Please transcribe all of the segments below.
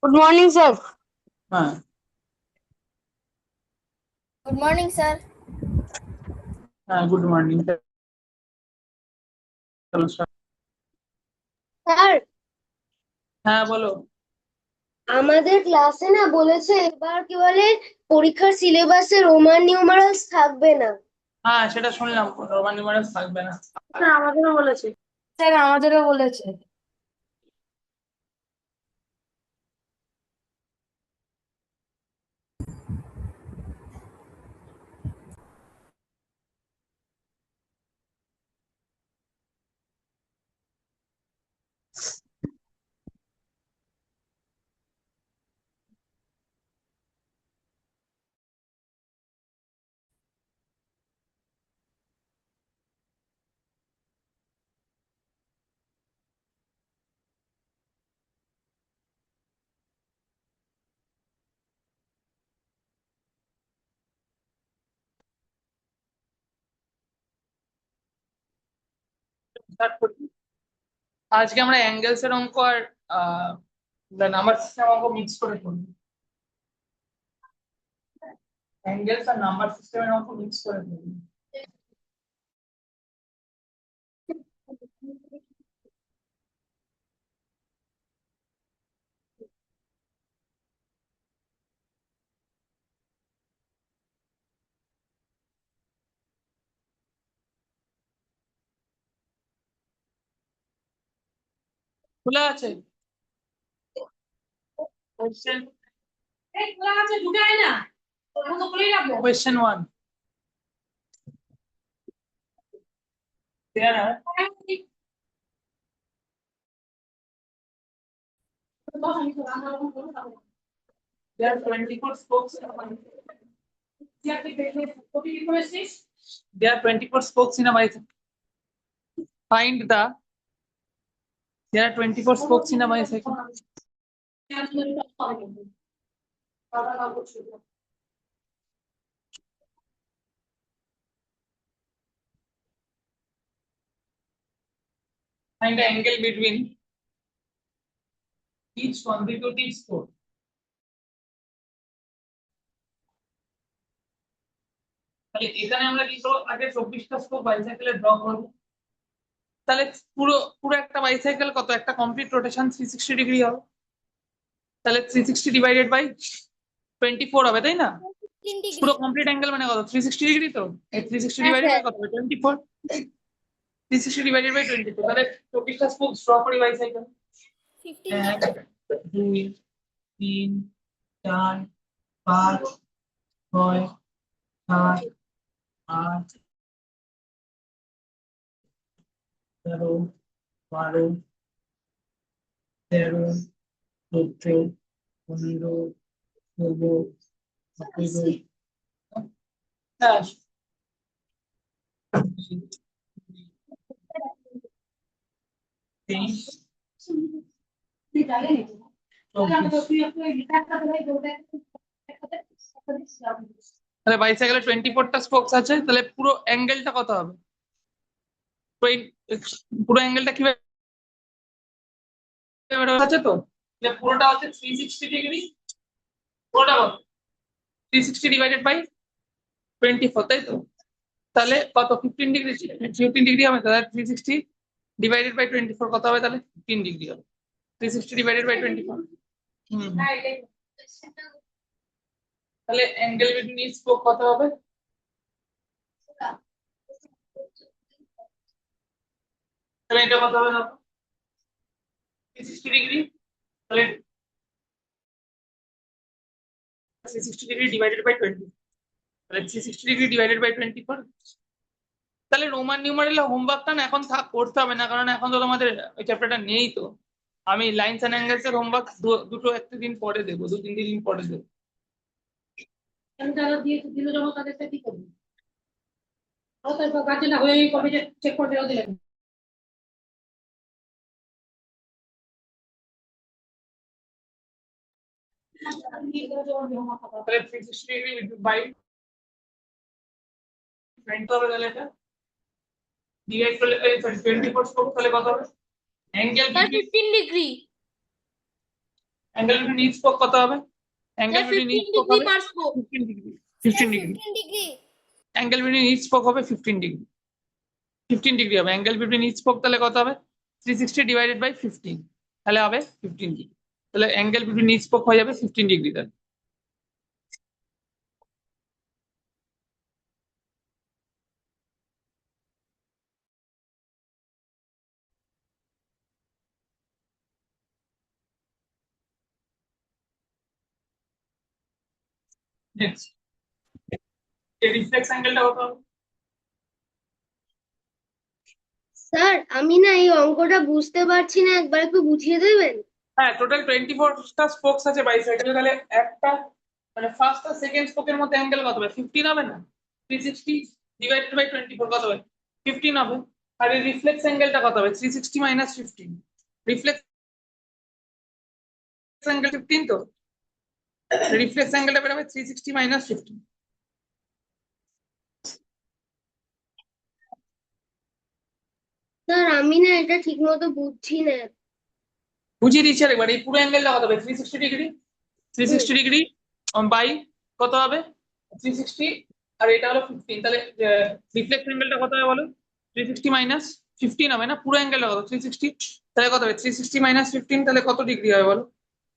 Good morning, sir. हाँ Good morning, sir. हाँ good morning. चलो start। স্যার হ্যাঁ বলো। আমাদের ক্লাসে না বলেছে এবার কি বলে পরীক্ষার সিলেবাসে রোমান নিউমারালস থাকবে না। হ্যাঁ সেটা শুনলাম, রোমান নিউমারালস থাকবে না। আমাদেরও বলেছে। স্যার আমাদেরও বলেছে। Start করি। আজকে আমরা অ্যাঙ্গেলস এর অঙ্ক আর নাম্বার সিস্টেম অঙ্ক মিক্স করে করবো। অ্যাঙ্গেলস আর নাম্বার সিস্টেমের অঙ্ক মিক্স করে করবো। খোলা আছে? কোশ্চেন খোলা আছে, ঢুকে আয় না। তোর মতো খুলেই রাখবো। Question 1 there are there are 24 spokes in a bicycle. There are 24 spokes in a bicycle. Find the there are 24 spokes in a bicycle. Find the angle between each consecutive spoke. তাহলে এখানে আমরা কি করব, আগে 24টা স্পোক বাইসাইকেলে ড্র করব। তাহলে পুরো পুরো একটা বাইসাইকেল কত, একটা কমপ্লিট রোটেশন 360 ডিগ্রি হবে। তাহলে 360 ডিভাইডেড বাই 24 হবে, তাই না? পুরো কমপ্লিট অ্যাঙ্গেল মানে কত, 360 ডিগ্রি। তো এই 360 ডিভাইডেড বাই কত হবে, 24। 360 ডিভাইডেড বাই 24, তাহলে 24টা স্পোক ড্র করি বাইসাইকেল। 1 2 3 4 5 6 7 8 11 12 13 14 15 16 17 18 23 তাহলে বাইসাইকেলে 24টা স্পোকস আছে, তাহলে পুরো অ্যাঙ্গেলটা কত হবে? পুরো অ্যাঙ্গেলটা কিভাবে আছে? তো পুরোটা হচ্ছে 360 ডিগ্রি। পুরোটা কত, 360 ডিভাইডেড বাই 24, তাই তো? তাহলে কত, 15 ডিগ্রি। 15 ডিগ্রি হবে, তাহলে 360 ডিভাইডেড বাই 24 কত হবে? তাহলে 15 ডিগ্রি হবে। 360 ডিভাইডেড বাই 24। তাহলে অ্যাঙ্গেল বিটুইন ইচ স্পোক কত হবে? তাহলে এটা কত হবে? 360 ডিগ্রি। তাহলে 360 ডিগ্রি ডিভাইডেড বাই 20, তাহলে 360 ডিগ্রি ডিভাইডেড বাই 24। তাহলে রোমান নিউমারেল হোমওয়ার্কটা না এখন করতে হবে না, কারণ এখন তো তোমাদের ওই চ্যাপ্টারটা নেই। তো আমি লাইনস এন্ড অ্যাঙ্গেলস এর হোমওয়ার্ক দুটো একটা দিন পরে দেবো, 2-3 দিন পরে দেবো। যারা দিয়ে দিল জমা তাদের কি করবি? তারপর গার্জেন না হয়ে কবে চেক করে দিলেন। তাহলে 360 ডিগ্রি বাই 20 হবে, তাহলে এটা ডিভাইড করলে সরি 24 করব, তাহলে কত হবে? Angle 15 degree. Angle between each spoke কত হবে? Angle sir between each 15 spoke degree হবে per spoke. 15 degree 15 degree. 15 degree. Angle between each spoke হবে 15 ডিগ্রি। 15 ডিগ্রি হবে অ্যাঙ্গেল বিটুইন ইচ স্পোক, তাহলে কত হবে? 360 ডিভাইডেড বাই 15, তাহলে হবে 15 ডিগ্রি। তাহলে অ্যাঙ্গেল বিটুইন ইচ স্পোক হয়ে যাবে 15 ডিগ্রি। তাহলে নেক্সট এই রিফ্লেক্স অ্যাঙ্গেলটা কত হবে? স্যার আমি না এই অঙ্কটা বুঝতে পারছি না, একবার একটু বুঝিয়ে দেবেন? হ্যাঁ, টোটাল 24টা স্পোকস আছে বাইসাইকেলে, তাহলে একটা মানে ফার্স্ট আর সেকেন্ড স্পোকের মধ্যে অ্যাঙ্গেল কত হবে? 15 হবে না? 360 ডিভাইডেড বাই 24 কত হবে? 15 হবে। আর এই রিফ্লেক্স অ্যাঙ্গেলটা কত হবে? 360 মাইনাস 15। রিফ্লেক্স অ্যাঙ্গেল 15, তো রিফ্লেক্স অ্যাঙ্গেলটা বেরোবে 360 মাইনাস 15। স্যার আমি না এটা ঠিক মতো বুঝছি না। বুঝিয়ে দিচ্ছি আরেকবার, এই পুরো অ্যাঙ্গেলটা কত হবে? 360 ডিগ্রি। 360 ডিগ্রি বাই কত হবে? 360, আর এটা হলো 15, তাহলে রিফ্লেক্স অ্যাঙ্গেলটা কত হবে বলো? 360 মাইনাস 15 হবে না? পুরো অ্যাঙ্গেলটা কত? 360, তাহলে কত হবে? 360 মাইনাস 15, তাহলে কত ডিগ্রি হবে বলো?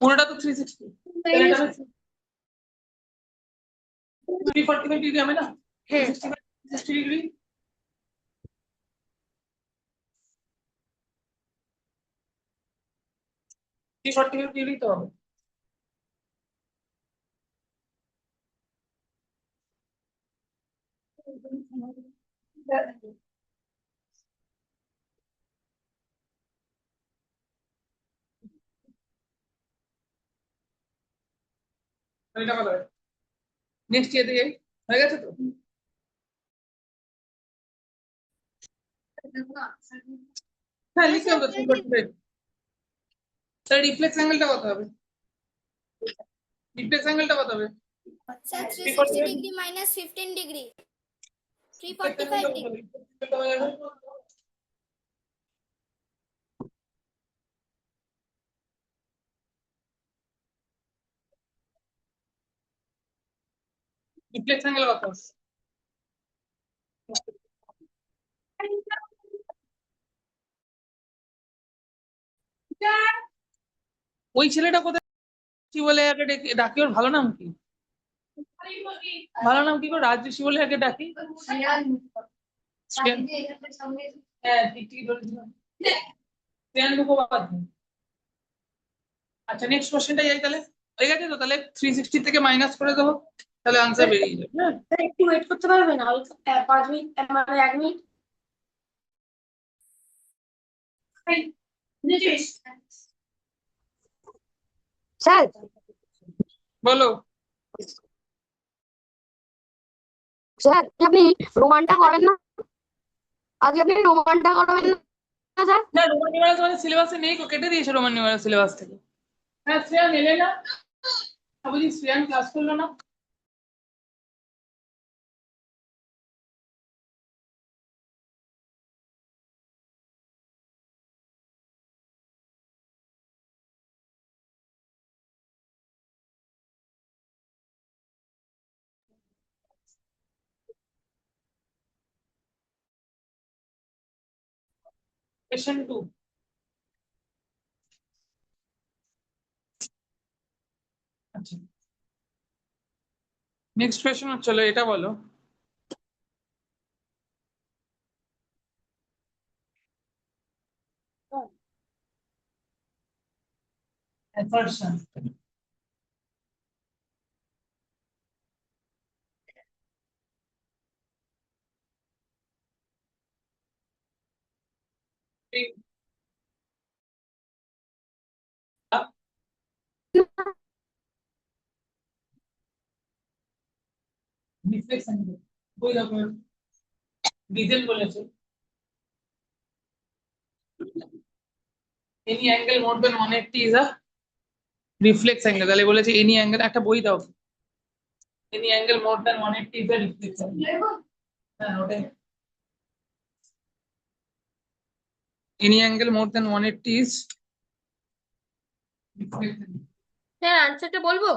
পুরোটা তো 360, তাহলে এটা হবে 345 ডিগ্রি হবে না? হ্যাঁ 360 360 ডিগ্রি, 345 ডিগ্রি তো হবে। এটা কত হবে? নেক্সট ইয়ে দিয়ে হয়ে গেছে তো? হ্যাঁ, লিখতে হবে 345। তাহলে রিফ্লেক্স অ্যাঙ্গেলটা কত হবে? রিফ্লেক্স অ্যাঙ্গেলটা কত হবে? Sir, 360 345। degree minus 15 degree. Reflex 345 অ্যাঙ্গেলটা কত degree. হবে? কত হয়ে যাবে? রিফ্লেক্স অ্যাঙ্গেল কত হবে? ওই ছেলেটা কোথায় কি বলে আগে ডাকি? ওর ভালো নাম কি? ভালো নাম কি করে? রাজঋষি বলে আগে ডাকি। শ্রেয়ান। হ্যাঁ, ঠিক ধরেছিলাম। শ্রেয়ান মুখোপাধ্যায়। আচ্ছা, নেক্সট কোশ্চেনটা যাই তাহলে। হয়ে গেছে তো? তাহলে 360 থেকে মাইনাস করে দেবো, তাহলে আনসার বেরিয়ে যাবে। হ্যাঁ, একটু ওয়েট করতে পারবেন হালকা 5 মিনিট, মানে 1 মিনিট। স্যার বলো। স্যার আপনি রোমানটা করেন না? আজকে আপনি রোমানটা করবেন না স্যার? না, রোমান নিউমারালস আমাদের সিলেবাসে নেই, কেটে দিয়েছে রোমান নিউমারালস সিলেবাস থেকে। হ্যাঁ, শ্রেয়ান এলে না? বলছি শ্রেয়ান ক্লাস করলো না? কোয়েশ্চেন 2। আচ্ছা, নেক্সট কোয়েশ্চেন চলো, এটা বলো। Assertion. রিফ্লেক্স অ্যাঙ্গেল ওই রকম ডিজেল বলেছে any angle more than 180 is a reflex angle, তাহলে বলেছে এনি অ্যাঙ্গেল, একটা বই দাও। Any angle more than 180 is a reflex angle. হ্যাঁ, ওটাই। Any angle more than 180 is reflex angle. Sir আনসারটা বলবো?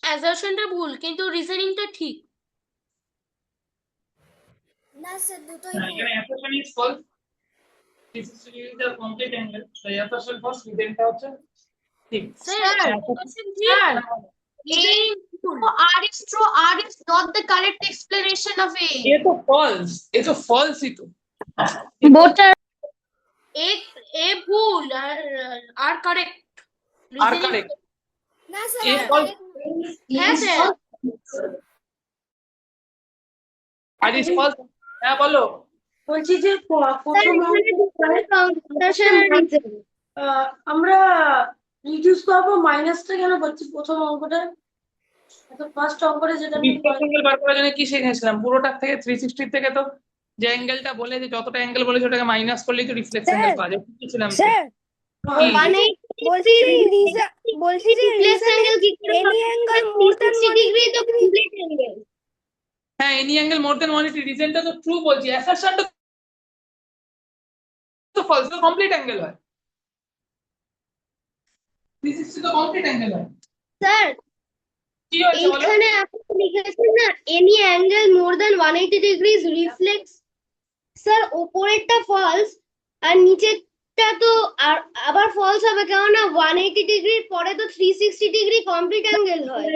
অ্যাজারশনটা ভুল কিন্তু রিজনিংটা ঠিক। না স্যার দুটোই ভুল। এখানে assertion is false, 360 degree is a complete angle, so assertion false, reasonটা হচ্ছে ঠিক। স্যার assertion ঠিক, রিজনিং ভুল। R is true. R is not the correct explanation of A. ये तो false, ये तो false ही तो। both are এ ভুল আর কারেক্ট। আর correct, না স্যার এ আর false, correct। হ্যাঁ স্যার। আর is false, হ্যাঁ বলো। বলছি যে প্রথম আমরা রিডিউস করবো মাইনাসটা কেন করছি প্রথম অঙ্কটা? ফার্স্ট অঙ্কটা যেটা আমি রিফ্লেক্স অ্যাঙ্গেল বার করার জন্য কি শিখেছিলাম পুরোটার থেকে 360 থেকে তো যে অ্যাঙ্গেলটা বলে যে যতটা অ্যাঙ্গেল বলেছে ওটাকে মাইনাস করলেই তো রিফ্লেক্স অ্যাঙ্গেল পাওয়া যায় শিখেছিলাম তো। স্যার কি? বলছি যে রিফ্লেক্স অ্যাঙ্গেল কি করে any angle more than 160 degree তো কমপ্লিট অ্যাঙ্গেল। হ্যাঁ এনি অ্যাঙ্গেল মোর দ্যান 180 রিজনটা তো ট্রু বলছি, অ্যাসারশনটা তো ফলস, তো কমপ্লিট অ্যাঙ্গেল হয়, 360 তো কমপ্লিট অ্যাঙ্গেল হয়। স্যার কি হয়েছে বলো? এইখানে আপনি লিখেছেন না any angle more than 180 degrees reflex. Sir উপরেরটা ফলস আর নিচেরটা তো আবার ফলস হবে, কেননা 180 ডিগ্রির পরে তো 360 ডিগ্রি কমপ্লিট অ্যাঙ্গেল হয়।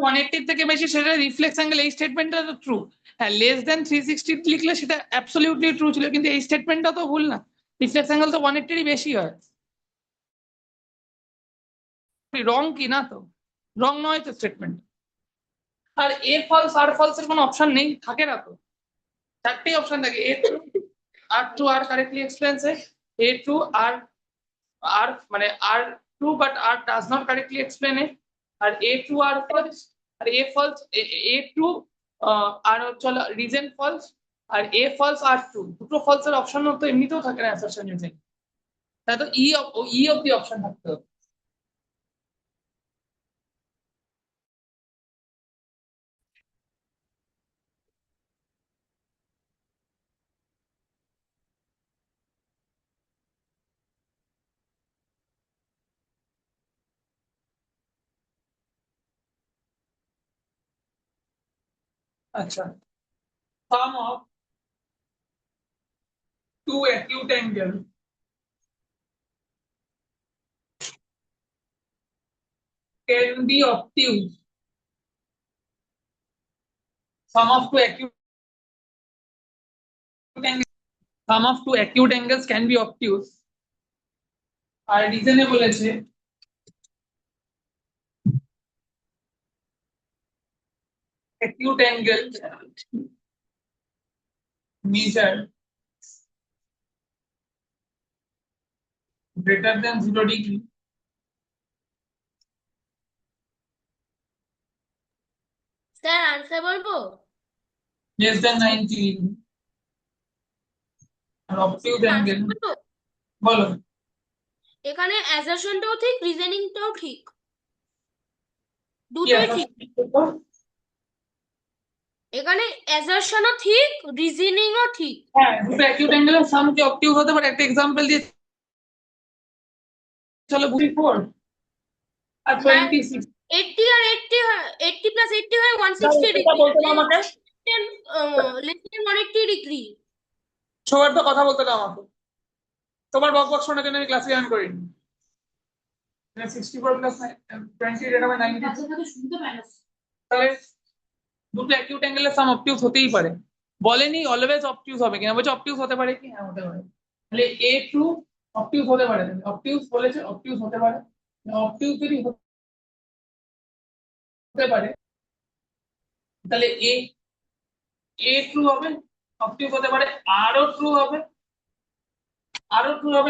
180 থেকে বেশি সেটা রিফ্লেক্স অ্যাঙ্গেল, এই স্টেটমেন্টটা তো ট্রু। হ্যাঁ লেস দ্যান 360 লিখলে সেটা অ্যাবসলিউটলি ট্রু ছিল, কিন্তু এই স্টেটমেন্টটা তো ভুল না, রিফ্লেক্স অ্যাঙ্গেল তো 180 এরই বেশি হয়। রং কি না তো, রং নয় তো স্টেটমেন্ট। আর এ ফলস আর ফলস এর কোনো অপশন নেই, থাকে না তো, চারটেই অপশন থাকে, A true R true R correctly explains A true R R মানে R true but R does not correctly explain A, আর এ ট্রু আর ফলস, আর A false A true R হচ্ছে রিজন ফলস, আর A false R true, দুটো false এর option তো এমনিতেও থাকে না অ্যাসারশন রিজন, তাই তো ই অফ দি অপশন থাকতে হবে। আচ্ছা, sum of two acute angles can be obtuse. Sum of two acute angles, sum of two acute angles can be obtuse. আর রিজনে বলেছে acute angle measured greater than 0 degree sir answer বলবো? less than 90 degree আর obtuse angle বলবো? বলো। এখানে অ্যাজারশনটাও ঠিক রিজনিংটাও ঠিক, কি দুটোই আছে? ঠিক। এখানে অ্যাজারশনও ঠিক রিজনিংও ঠিক। হ্যাঁ দুটো acute angle এর sum কি obtuse হতে পারে, একটা এক্সাম্পল দিয়ে চলো 44 আর 26 80 আর 80 প্লাস 80 হয় 160 এটা ডিগ্রি, বলতে দাও আমাকে, লেস দেন 180 ডিগ্রি। সবার তো কথা বলতে দাও আমাকে, তোমার বক শোনার জন্য আমি ক্লাসে জয়েন করিনি। 64 প্লাস 20 এটা হবে 90, শুনতে পাই না। তাহলে দুটো অ্যাকিউট অ্যাঙ্গেলের সাম অবটিউজ হতেই পারে, বলেনি অলওয়েজ অবটিউজ হবে কিনা, বলছে অবটিউজ হতে পারে কি, হ্যাঁ হতে পারে, তাহলে এ ট্রু অবটিউজ হতে পারে, অবটিউজ বলেছে অবটিউজ হতে পারে, অবটিউজ যদি হতে পারে তাহলে এ ট্রু হবে, অবটিউজ হতে পারে, আরও ট্রু হবে,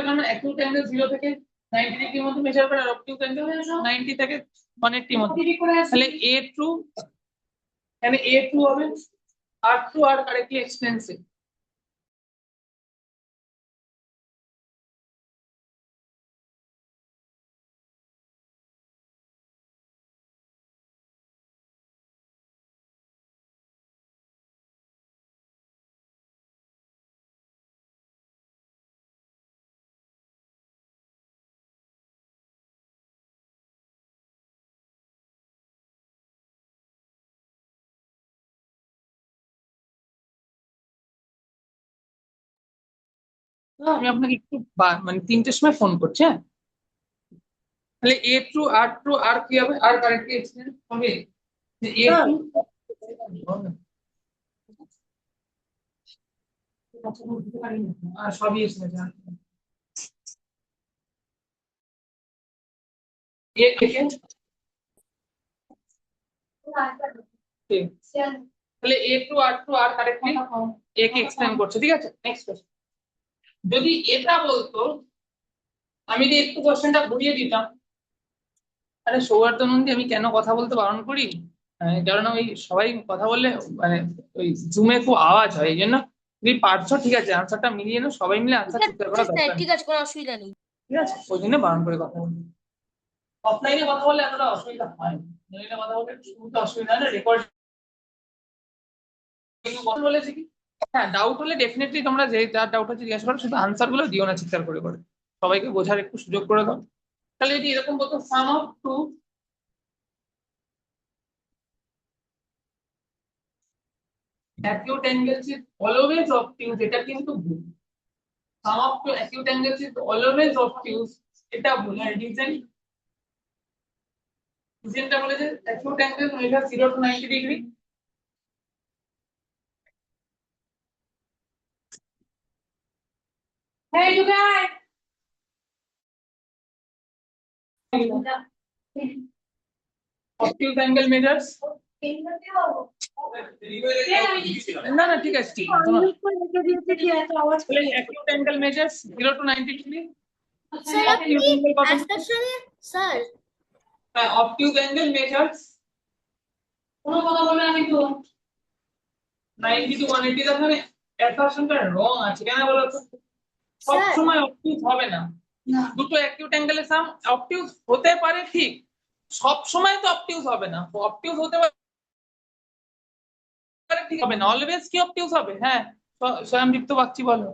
কারণ অ্যাকিউট অ্যাঙ্গেল 0 থেকে 90 ডিগ্রির মধ্যে মেজার করে, আর অবটিউজ অ্যাঙ্গেল 90 থেকে 180 মধ্যে, তাহলে এ ট্রু, এখানে এ ট্রু হবে, আর ট্রু আর কারেক্টলি এক্সপ্লেন্স আমি আপনাকে একটু মানে 3টের সময় ফোন করছি, হ্যাঁ? তাহলে এ টু আর কি হবে, আর কারেক্টলি এক্সপ্লেন হবে যে এ হ্যাঁ। টু আর সবই এসেছে এ থেকে ঠিক। তাহলে এ টু আর কারেক্টলি এ কে এক্সপ্লেন করছে, ঠিক আছে? নেক্সট কোশ্চেন, যদি এটা বলতো, আমি যদি একটু কোশ্চেনটা ঘুরিয়ে দিতাম, আরে সৌহার্দ্য নন্দী, আমি কেন কথা বলতে বারণ করি? কারণ ওই সবাই কথা বললে মানে ওই জুমে খুব আওয়াজ হয়, এই জন্য তুমি পারছো ঠিক আছে, আনসারটা মিলিয়ে নাও, সবাই মিলে আনসার চিন্তা করা দরকার নেই। ঠিক আছে, কোনো অসুবিধা নেই। ঠিক আছে, ওই জন্য বারণ করে কথা বলি। অফলাইনে কথা বললে এতটা অসুবিধা হয় না, অনলাইনে কথা বললে শুরুতে অসুবিধা হয় না, রেকর্ড বলেছি কি। হ্যাঁ, ডাউট হলে ডেফিনেটলি তোমরা যে যার ডাউট আছে জিজ্ঞাসা করো, শুধু আনসার গুলো দিও না চিৎকার করে করে, সবাইকে বোঝার একটু সুযোগ করে দাও। তাহলে যদি এরকম বলতো sum of two acute angles is always obtuse, এটা কিন্তু ভুল। Sum of two acute angles is always obtuse, এটা ভুল। আর রিজনটা বলেছে acute angle measure 0 to 90 degree. Hey, you guys. obtuse angle measures, না না ঠিক আছে, ঠিক আছে, তাহলে acute angle measures 0 to 90 degree. Sir আপনি obtuse angle কত? অ্যাসেপশনে স্যার হ্যাঁ, obtuse angle measures কোনো কথা বলবে আমি তো 90 to 180, মানে অ্যাসাম্পশনটা রং আছে কেন বলো তো? সব স্যার সময় অবটিউজ হবে না, দুটো অ্যাকিউট অ্যাঙ্গেলের সাম অবটিউজ হতে পারে ঠিক, সব সময় তো অবটিউজ হবে না, অবটিউজ হতে পারে ঠিক হবে না, অলওয়েজ কি অবটিউজ হবে? হ্যাঁ, স্বয়ংদীপ্ত বাগচি বলো।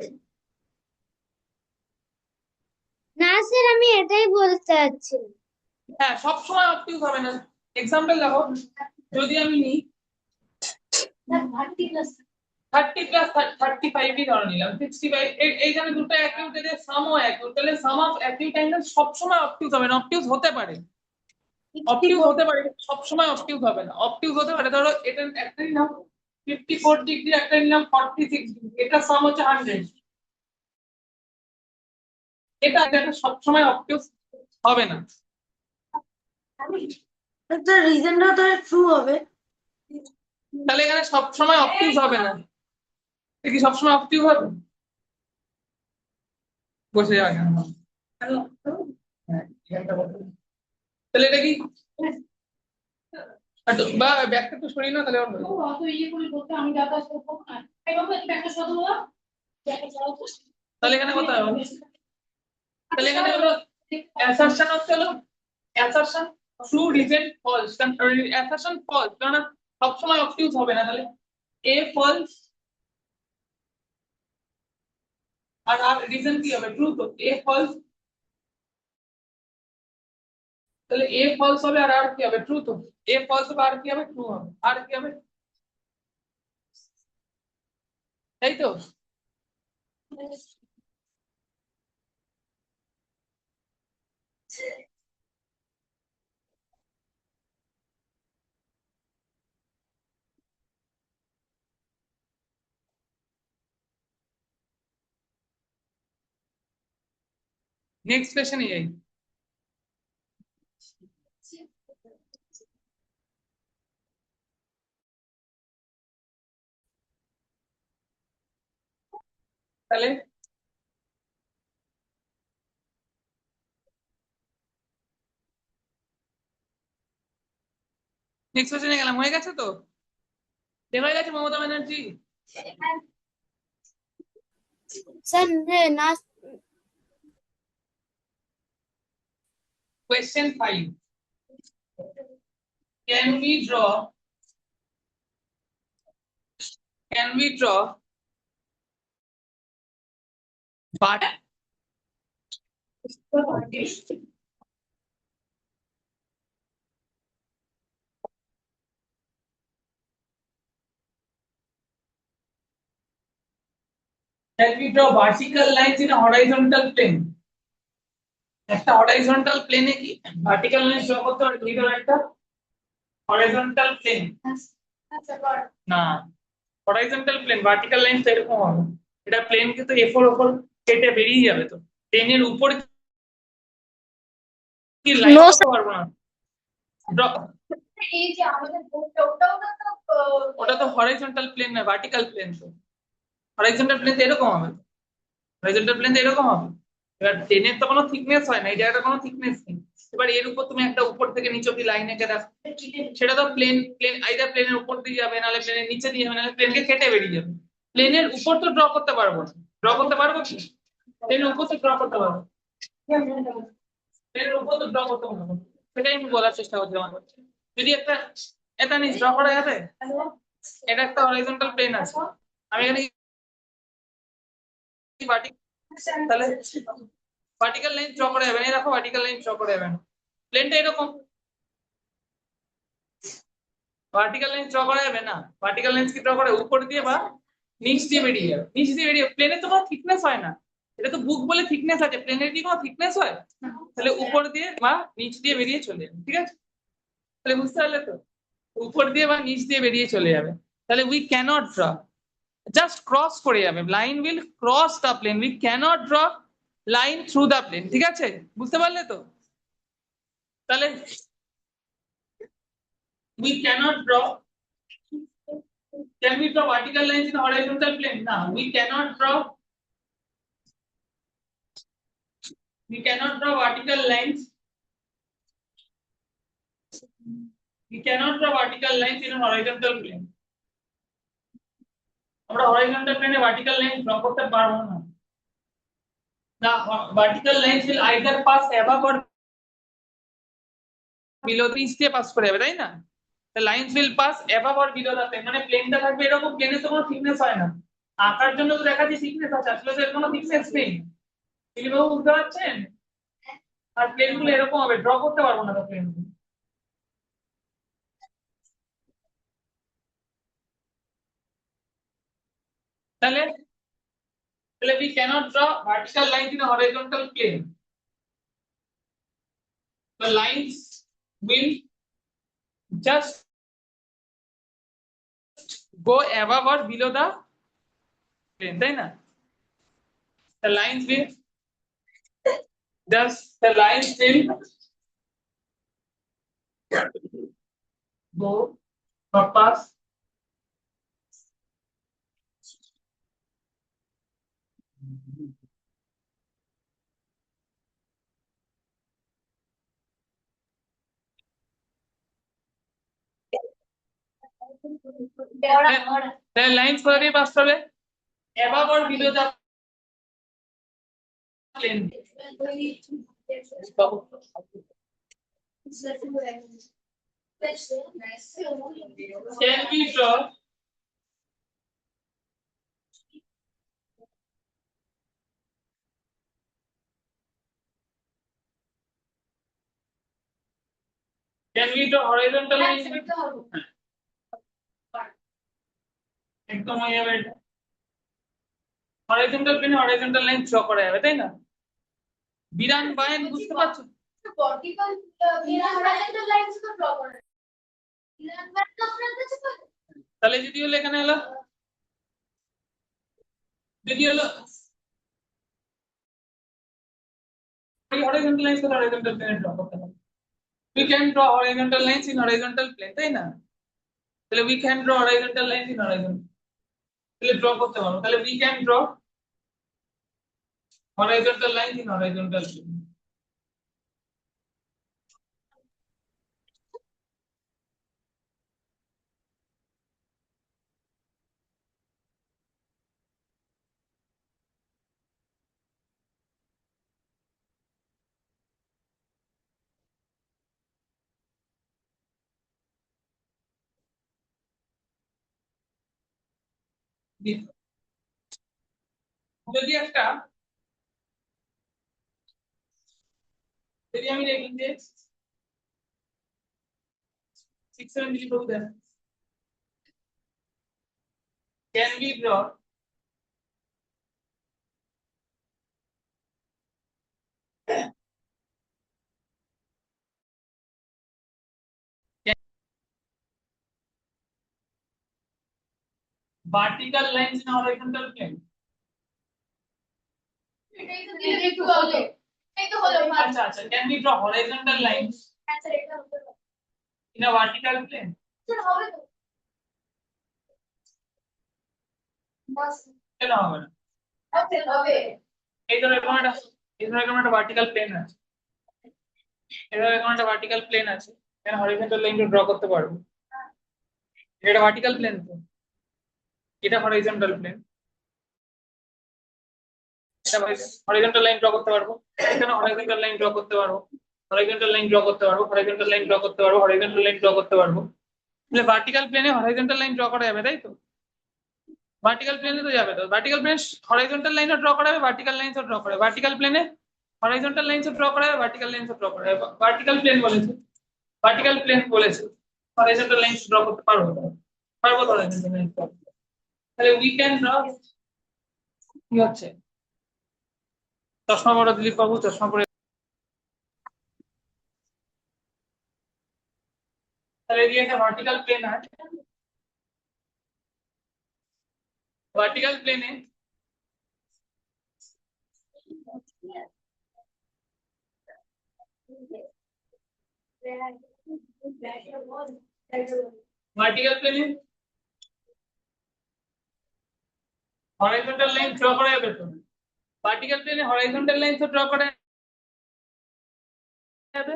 না স্যার, আমি এটাই বলতে চাচ্ছি। হ্যাঁ, সব সময় অবটিউজ হবে না। এক্সাম্পল দেখো, যদি আমি নিই 30 প্লাস 35ই ধরে নিলাম 65, এইখানে দুটো অ্যাকিউট এর সামও অ্যাকিউট, তাহলে সাম অফ অ্যাকিউট অ্যাঙ্গেল সব সময় অবটিউজ হবে না, অবটিউজ হতে পারে, অবটিউজ হতে পারে, সব সময় অবটিউজ হবে না, অবটিউজ হতে পারে। ধরো এটা একটা নিলাম 54 ডিগ্রি, একটা নিলাম 46 ডিগ্রি, এটা সাম হচ্ছে 100, এটা সব সময় অবটিউজ হবে না। রিজনটা তো ট্রু হবে। তাহলে এখানে সব সময় অবটিউজ হবে না, এটা কি সব সময় অবটিউজ হবে? বসে যাবে কেন? হ্যাঁ, এখানটা বসে। তাহলে এটা কি বা ব্যাগটা তো সরিয়ে না, তাহলে ওর হয়ে যাবে। অত ইয়ে করে করতে আমি যাতায়াত করবো না। এই বাবা একটা কথা বলো। তাহলে এখানে কথা হবে, তাহলে এখানে হলো অ্যাসারশন হচ্ছে হলো অ্যাসারশন ট্রু, রিজেন ফলস, কারণ অ্যাসারশন ফলস কারণ সব সময় অবটিউজ হবে না, তাহলে এ ফলস আর আর রিজন কি হবে? ট্রু, তো এ ফলস, তাহলে এ ফলস হবে আর আর কি হবে? ট্রু, তো এ ফলস হবে আর কি হবে? ট্রু হবে, আর কি হবে? তাই তো। নেক্সট কোশ্চেনে যাই। তাহলে নেক্সট কোশ্চেনে গেলাম, হয়ে গেছে তো? বের হয়ে গেছে মমতা ব্যানার্জি? স্যার না Question 5. Can we draw but Can we draw vertical lines in a horizontal plane? একটা horizontal plane এ কি vertical lines draw করতে পারি ভিতরে একটা horizontal plane না horizontal plane vertical lines তো এরকম হবে এটা প্লেন কে তো এফোর উপর কেটে বেরিয়ে যাবে তো প্লেনের উপর কি লাইন No, করতে পারবো না Draw- এই যে আমাদের বোর্ডটা ওটাও না তো ওটা তো হরাইজন্টাল প্লেন না ভার্টিক্যাল প্লেন তো হরাইজন্টাল প্লেন তো এরকম হবে হরাইজন্টাল প্লেন তো এরকম হবে এবার প্লেনের তো কোনো থিকনেস হয় না এই জায়গাটা কোনো থিকনেস নেই এবার এর উপর তুমি একটা উপর থেকে নিচে অব্দি লাইন এঁকে দেখো সেটা তো প্লেন আইদার প্লেনের উপর দিয়ে যাবে নাহলে প্লেনের নিচে দিয়ে যাবে নাহলে প্লেনকে কেটে বেরিয়ে যাবে প্লেনের উপর তো ড্র করতে পারবো না ড্র করতে পারবো কি প্লেনের উপর তো ড্র করতে পারবো প্লেনের উপর তো ড্র করতে পারবো সেটাই আমি বলার চেষ্টা করছিলাম যদি একটা এটা নিচ ড্র করা যাবে এটা একটা হরাইজন্টাল প্লেন আছে আমি এখানে তাহলে ভার্টিক্যাল লাইন ড্র করা যাবে না এই দেখো ভার্টিক্যাল লাইন ড্র করা যাবে না প্লেনটা এরকম ভার্টিক্যাল লাইন ড্র করা যাবে না ভার্টিক্যাল লাইন কি ড্র করে উপর দিয়ে বা নিচ দিয়ে বেরিয়ে যাবে নিচ দিয়ে বেরিয়ে প্লেনে তো কোনো থিকনেস হয় না এটা তো বুক বলে থিকনেস আছে প্লেনের কি কোনো থিকনেস হয় তাহলে উপর দিয়ে বা নিচ দিয়ে বেরিয়ে চলে যাবে ঠিক আছে তাহলে বুঝতে পারলে তো উপর দিয়ে বা নিচ দিয়ে বেরিয়ে চলে যাবে তাহলে we can't draw just cross করে যাবে line will cross the plane we can't draw line through the plane ঠিক আছে বুঝতে পারলে তো তাহলে we cannot draw can we draw vertical lines in horizontal plane no we cannot draw vertical lines we cannot draw vertical lines in a horizontal plane আমরা horizontal plane এ vertical lines draw করতে পারবো না the vertical lines will either pass above or below the দিয়ে pass করে যাবে তাই না the lines will pass above or below the plane মানে প্লেনটা থাকবে এরকম প্লেনে তো কোনো থিকনেস হয় না আঁকার জন্য তো দেখাচ্ছি থিকনেস আছে আসলে তো এর কোনো থিকনেস নেই এগুলো বুঝতে পারছেন আর প্লেন গুলো এরকম হবে ড্র করতে পারবো না তো প্লেন তাহলে তাহলে we cannot draw vertical lines in a horizontal plane the lines will just go above or below the plane তাই না the lines will go or pass the lines কোথা দিয়ে পাস করবে above or below the plane can we draw horizontal lines একদম হয়ে যাবে এটা horizontal প্লেনে হরাইজন্টাল লাইন ড্র করা যাবে তাই না বিরান বায়ন বুঝতে পারছো vertical horizontal lines তো draw করে আপনার কাছে তাহলে যদি হলো এখানে হলো যদি হলো horizontal lines তো horizontal plane ড্র করতে হবে we can draw horizontal lines in horizontal plane তাই না তাহলে we can draw horizontal lines in horizontal তাহলে ড্র করতে পারবো তাহলে we can draw horizontal lines in horizontal plane যদি একটা যদি আমি দেখি যে 6 7 লিখব দেন can we draw vertical lines in horizontal plane? আচ্ছা আচ্ছা, can we draw horizontal lines in a vertical plane? কেন হবে না? এই ধরো এরকম একটা ভার্টিক্যাল প্লেন আছে, এরকম একটা ভার্টিক্যাল প্লেন আছে, এখানে হরিজন্টাল লাইন ড্র করতে পারবো। এটা ভার্টিক্যাল প্লেন তো, এটা হরিজন্টাল প্লেন, এটা হরিজন্টাল লাইন ড্র করতে পারবো, এখানে হরিজন্টাল লাইন ড্র করতে পারবো, হরিজন্টাল লাইন ড্র করতে পারবো, হরিজন্টাল লাইন ড্র করতে পারবো, হরিজন্টাল লাইন ড্র করতে পারবো। তাহলে ভার্টিক্যাল প্লেনে হরিজন্টাল লাইন ড্র করা যাবে, তাই তো? ভার্টিক্যাল প্লেনে তো যাবে, তো ভার্টিক্যাল প্লেনে হরিজন্টাল লাইনও ড্র করা যাবে, ভার্টিক্যাল লাইনও ড্র করা যাবে। ভার্টিক্যাল প্লেনে হরিজন্টাল লাইনও ড্র করা যাবে, ভার্টিক্যাল লাইনও ড্র করা যাবে। ভার্টিক্যাল প্লেন বলেছে, ভার্টিক্যাল প্লেন বলেছে, হরিজন্টাল লাইন ড্র করতে পারবো তো? পারবো তো হরিজন্টাল লাইন ড্র। তাহলে উই ক্যান ড্র, কি হচ্ছে? চশমা পরা দিলীপ বাবু, চশমা পরে। তাহলে এদিকে একটা ভার্টিক্যাল প্লেন আছে, ভার্টিক্যাল প্লেনে ভার্টিক্যাল প্লেনে হরাইজন্টাল লাইন ড্র করা যাবে তো? ভার্টিক্যাল প্লেনে হরাইজন্টাল লাইন তো ড্র করা যাবে,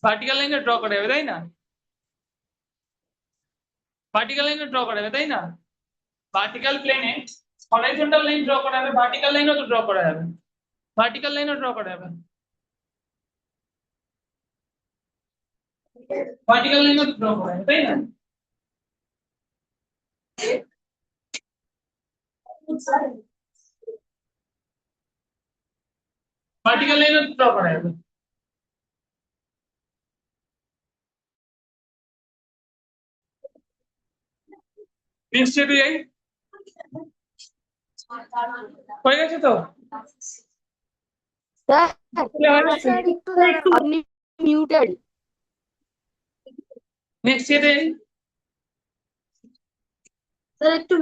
ভার্টিক্যাল লাইনে ড্র করা যাবে, তাই না? ভার্টিক্যাল লাইনে ড্র করা যাবে, তাই না? ভার্টিক্যাল প্লেনে হরাইজন্টাল লাইন ড্র করা যাবে, ভার্টিক্যাল লাইনও তো ড্র করা যাবে, ভার্টিক্যাল লাইনও ড্র করা যাবে, ভার্টিক্যাল লাইনও তো ড্র করা যাবে, তাই না? ভার্টিক্যাল লাইনও ড্র করা যাবে। নেক্সট স্টেপে যাই, হয়ে গেছে তো? স্যার স্যার একটু দাঁড়ান। আপনি মিউটেড। নেক্সট স্টেপে স্যার একটু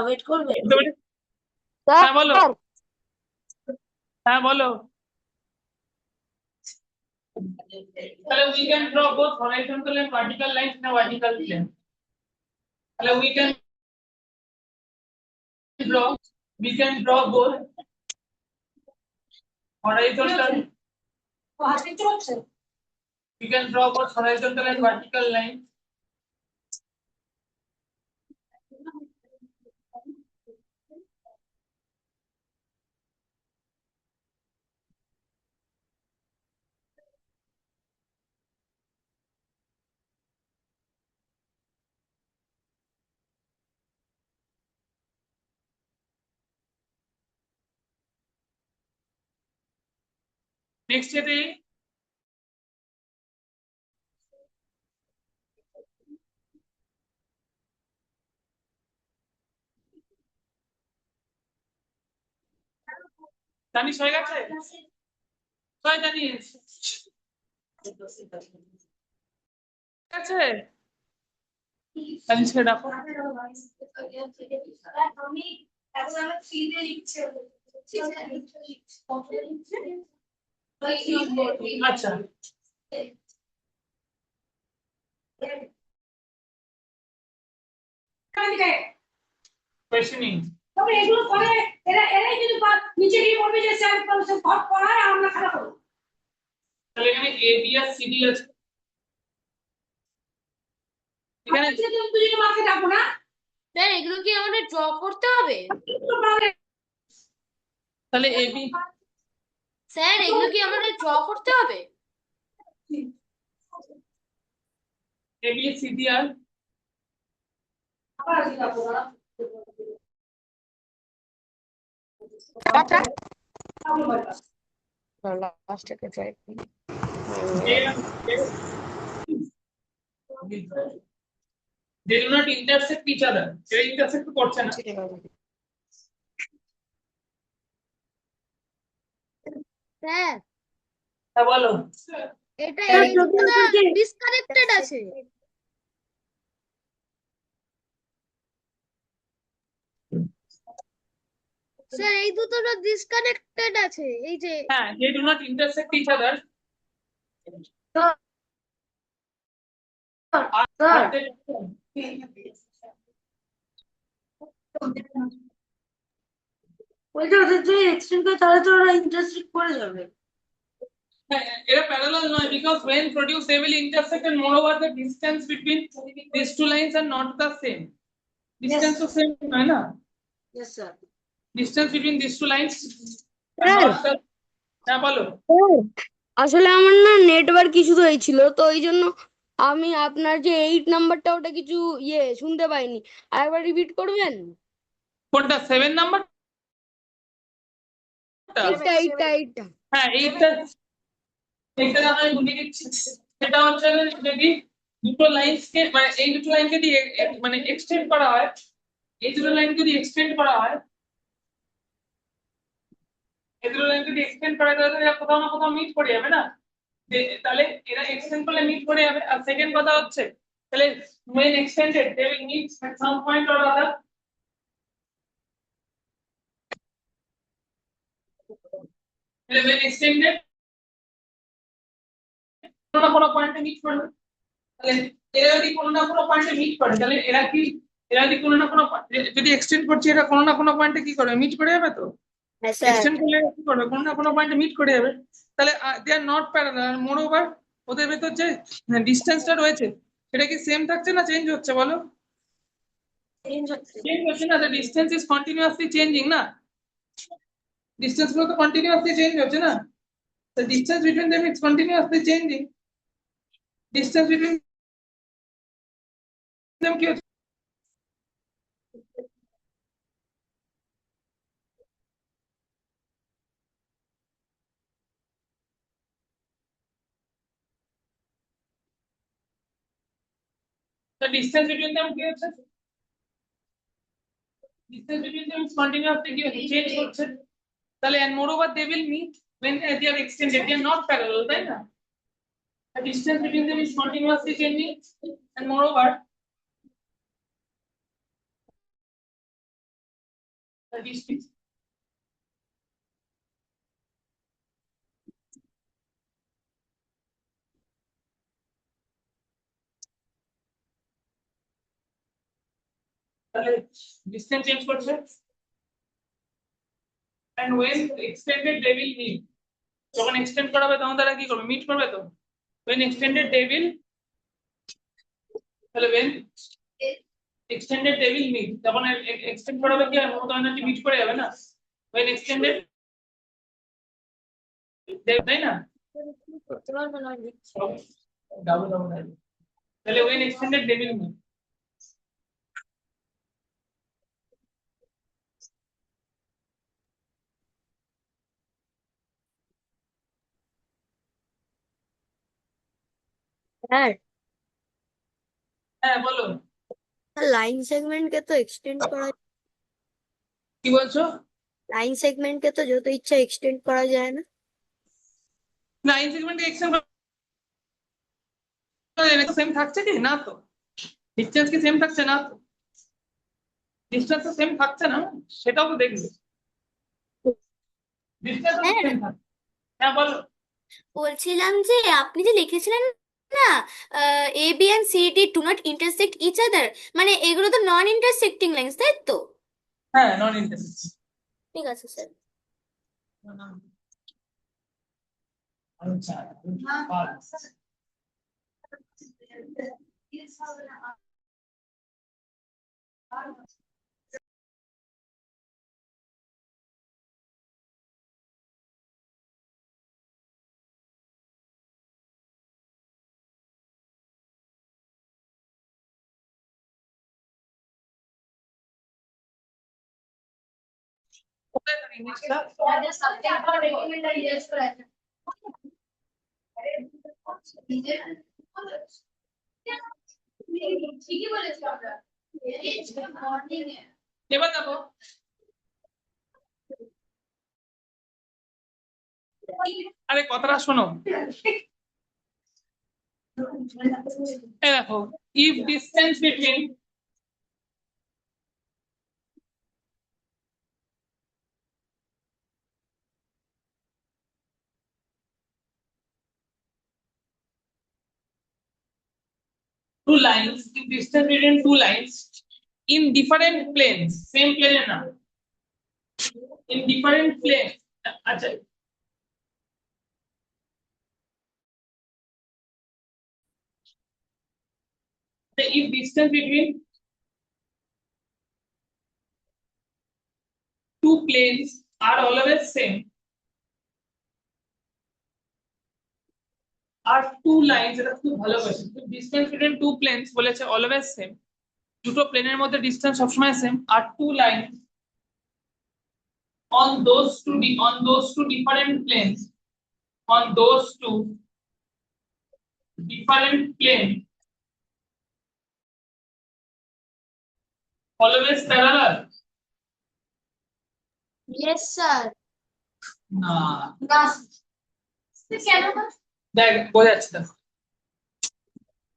ওয়েট করবে। হ্যাঁ বলো, স্যার হ্যাঁ বলো। তাহলে we can draw both horizontal and vertical lines in a vertical plane. তাহলে we can draw both horizontal, we can draw both horizontal and vertical lines next যেতে জানিস হয়ে গেছে, কয় জানিস আছে, জানিসকে ডাকো। আচ্ছা কোয়েশ্চেনিং, তবে এগুলো করে এরাই কিন্তু নিচে গিয়ে বলবে যে স্যার ঘর পড়ায় আর আমরা খারাপ হবো। তাহলে এখানে A B R C D আছে, এখানে দুজনে মাকে ডাকবো না। স্যার এগুলো কি আমাদের ড্র করতে হবে? তাহলে এ বি, স্যার এগুলো কি আমাদের ড্র করতে হবে? A B C D R last থেকে ট্রাই করি। they do not intersect each other, they intersect করছে না। স্যার হ্যাঁ বলো, এটা স্যার, এইগুলা যদি ডিসকানেক্টেড আছে। স্যার এই দুটো তো ডিসকানেক্টেড আছে এই যে হ্যাঁ, they do not intersect each other. Sir বলছি ওদের যদি এক্সটেন্ড করে তাহলে তো ওরা ইন্টারেস্টেড করে যাবে। এরা প্যারালাল নয়, because when produced they will intersect, and moreover the distance between these two lines are not the same. Distance তো same নয় না, yes sir. distance between these two lines are Sir. not the, হ্যাঁ বলো। আসলে আমার না network issue হয়েছিল, তো ওই জন্য আমি আপনার যে 8 নাম্বারটা ওটা কিছু শুনতে পাইনি। আরেকবার রিপিট করবেন? কোনটা 7 নাম্বার? এইটা হ্যাঁ, এইটা আমি বুঝে দিচ্ছি। সেটা হচ্ছে যদি দুটো লাইনকে মানে এই দুটো লাইনকে দিয়ে মানে এক্সটেন্ড করা হয়, এই দুটো লাইনকে যদি এক্সটেন্ড করা হয়, এই দুটো লাইনকে যদি এক্সটেন্ড করা হয় তাহলে এরা কোথাও না কোথাও মিট করে যাবে না, তাহলে এরা এক্সটেন্ড করলে মিট করে যাবে। আর সেকেন্ড কথা হচ্ছে তাহলে when extended they will meet at some point or other. তাহলে when extended কোনো না কোনো পয়েন্টে মিট করবে। তাহলে এরা যদি কোনো না কোনো পয়েন্টে মিট করে তাহলে এরা যদি কোনো না কোনো যদি এক্সটেন্ড করছে এটা কোনো না কোনো পয়েন্টে কি করবে, মিট করে যাবে তো। হ্যাঁ স্যার। এক্সটেন্ড করলে এরা কি করবে, কোনো না কোনো পয়েন্টে মিট করে যাবে। তাহলে they are not parallel. Moreover ওদের ভেতর যে ডিসটেন্সটা রয়েছে সেটা কি সেম থাকছে না চেঞ্জ হচ্ছে বলো? চেঞ্জ হচ্ছে না, the distance is continuously changing না, distance গুলো তো continuously change হচ্ছে না, the distance between them is continuously changing, distance between them কি হচ্ছে? The distance between them কি হচ্ছে? Distance between them is continuously কি হচ্ছে, change হচ্ছে। তাহলে and moreover they will meet when they are extended, they are not parallel, তাই না? The distance between them is continuously changing, and moreover the distance তাহলে distance change করছে, and when extended they will meet, যখন extend করা হবে তখন তারা কি করবে, মিট করবে তো। when extended they will, তাহলে when extended they will meet, তখন এক্সটেন্ড করা হবে কি আর তখন কি মিট করে যাবে না, when extended তাই না, করতে পারবে না লিখছি। ডাবল তাহলে when extended they will meet। Sir, হ্যাঁ বলো লাইন সেগমেন্টকে তো এক্সটেন্ড করা, কি বলছো? লাইন সেগমেন্টকে তো যত ইচ্ছা এক্সটেন্ড করা যায় না? লাইন সেগমেন্ট এক্সটেন্ড সেম থাকছে কি না, তো ডিসটেন্স কি সেম থাকছে না, তো ডিসটেন্স তো সেম থাকছে না, সেটাও তো দেখবে, ডিসটেন্স তো সেম থাকছে। হ্যাঁ বলো। বলছিলাম যে আপনি যে লিখেছিলেন না A B and C D do not intersect each other, মানে এগুলো তো নন ইন্টারসেক্টিং লাইন্স তাই তো? হ্যাঁ, নন ইন্টারসেক্টিং। ঠিক আছে স্যার। আচ্ছা এবার দেখো আরে কথাটা শোনো, এই দেখো if distance between two lines in distance between two lines in different planes, same plane না, in different planes. আচ্ছা, if distance between two planes are always same, are two lines, এটা খুব ভালো question, distance between two planes বলেছে always same, দুটো প্লেনের মধ্যে distance সবসময় সেম, আর two line on those two different planes, on those two different planes always parallel. Yes, sir. না কেন দেখ বোঝাচ্ছি, দেখ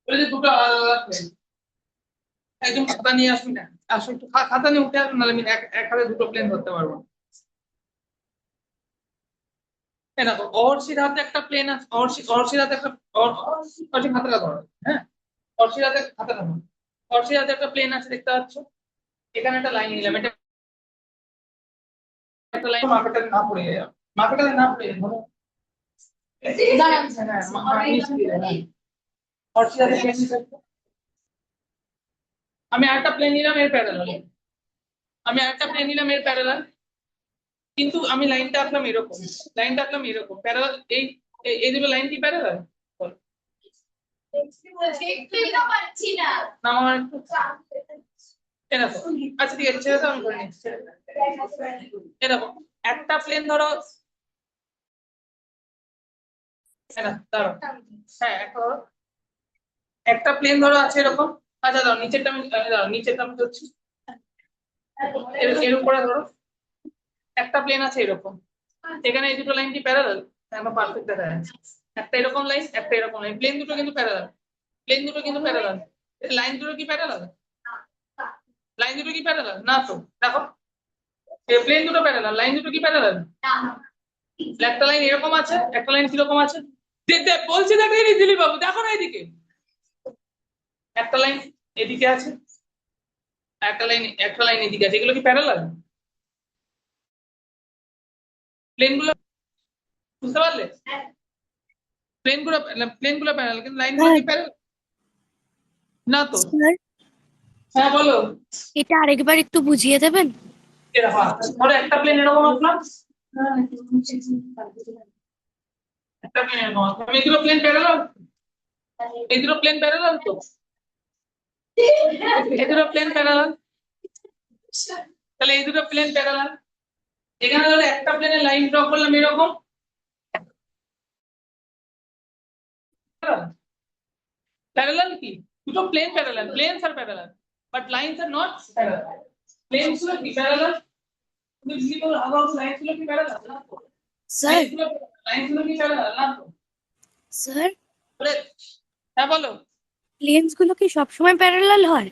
বলে যে দুটো আলাদা প্লেন, একদম খাতা নিয়ে আসবি না, আসো একটু খাতা নিয়ে উঠে আসবি, নাহলে আমি এক হাতে দুটো প্লেন ধরতে পারবো না। এই দেখো অর্শির হাতে একটা প্লেন আছে, অর্শির হাতে একটা অর্শির খাতাটা ধরো, হ্যাঁ অর্শির হাতে খাতাটা ধরো, অর্শির হাতে একটা প্লেন আছে দেখতে পাচ্ছ, এখানে একটা লাইন নিলাম, এটা একটা লাইন মার্কেটে না পড়ে যায়, মার্কেটে না পড়ে যায়, ধরো অর্শির হাতে প্লেন নিলাম, আমি আরেকটা প্লেন নিলাম এর প্যারালাল, আমি আরেকটা প্লেন নিলাম এর প্যারালাল, কিন্তু আমি লাইনটা আঁকলাম এরকম, লাইনটা আঁকলাম এরকম প্যারালাল, এই দুটো লাইন কি প্যারালাল? না আমার একটু এরকম, আচ্ছা ঠিক আছে ছেড়ে দাও, আমি করে নিচ্ছি, এরকম একটা প্লেন ধরো, দাঁড়াও, হ্যাঁ একটা ধরো, একটা প্লেন ধরো আছে এরকম, আচ্ছা দাও নিচেরটা আমি দাঁড়াও, নিচেরটা আমি ধরছি, এর উপরে ধরো একটা প্লেন আছে এরকম, এখানে এই দুটো লাইন কি প্যারালাল? একদম পারফেক্ট দেখা যাচ্ছে, একটা এরকম লাইন একটা এরকম লাইন, প্লেন দুটো কিন্তু প্যারালাল, প্লেন দুটো কিন্তু প্যারালাল, লাইন দুটো কি প্যারালাল? লাইন দুটো কি প্যারালাল? না তো, দেখো প্লেন দুটো প্যারালাল, লাইন দুটো কি প্যারালাল? একটা লাইন এরকম আছে, একটা লাইন কিরকম আছে, বলছি দেখো দিলীপ বাবু দেখো না এদিকে, একটা লাইন এদিকে আছে, একটা লাইন এদিকে আছে, এগুলো কি প্যারালাল? প্লেন গুলো বুঝতে পারলে, প্লেন গুলো প্যারালাল, কিন্তু লাইন গুলো কি প্যারালাল? না তো। স্যার হ্যাঁ বলো, এটা আরেকবার একটু বুঝিয়ে দেবেন? এরকম ধরো একটা প্লেন এরকম আঁকলাম, একটা প্লেন এরকম আঁকলাম, এই দুটো প্লেন প্যারালাল, এই দুটো প্লেন প্যারালাল তো, এই দুটো প্লেন প্যারালাল, তাহলে এই দুটো প্লেন প্যারালাল, এখানে ধরো একটা প্লেনের লাইন ড্র করলাম এরকম, প্যারালাল কি, দুটো plane parallel, planes are parallel but lines are not parallel, planes গুলো কি প্যারালাল, কিন্তু ভিজিবল আবাউট লাইনস গুলো কি প্যারালাল না তো, স্যার লাইনস গুলো কি প্যারালাল না তো, স্যার হ্যাঁ বলো, প্লেনস গুলো কি সবসময় প্যারালাল হয়?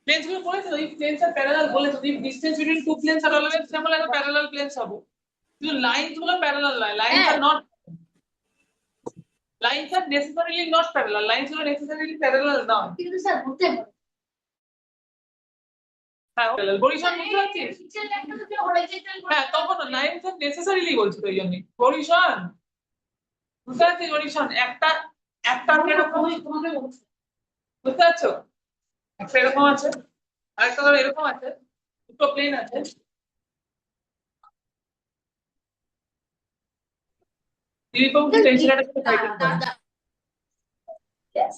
প্লেনস গুলো বলেছো, if planes are parallel বলেছো, if distance between two planes are always same, বলে প্যারালাল প্লেনস হবে, কিন্তু লাইনস গুলো প্যারালাল নয়, lines are not, lines are necessarily not parallel, lines গুলো নেসেসারিলি প্যারালাল নয়, কিন্তু স্যার হতে পারে হ্যাঁ প্যারালাল, বরিশান বুঝতে পারছিস, হ্যাঁ তখন লাইনস আর নেসেসারিলি বলছি তো, এই জন্য বরিশান বুঝতে পারছিস, বরিশান একটা এরকম বুঝতে পারছো, একটা এরকম আছে, আরেকটা ধরো এরকম আছে, দুটো প্লেন আছে, এরকম কিন্তু এই ছেলেটাকে টাইটেল করে,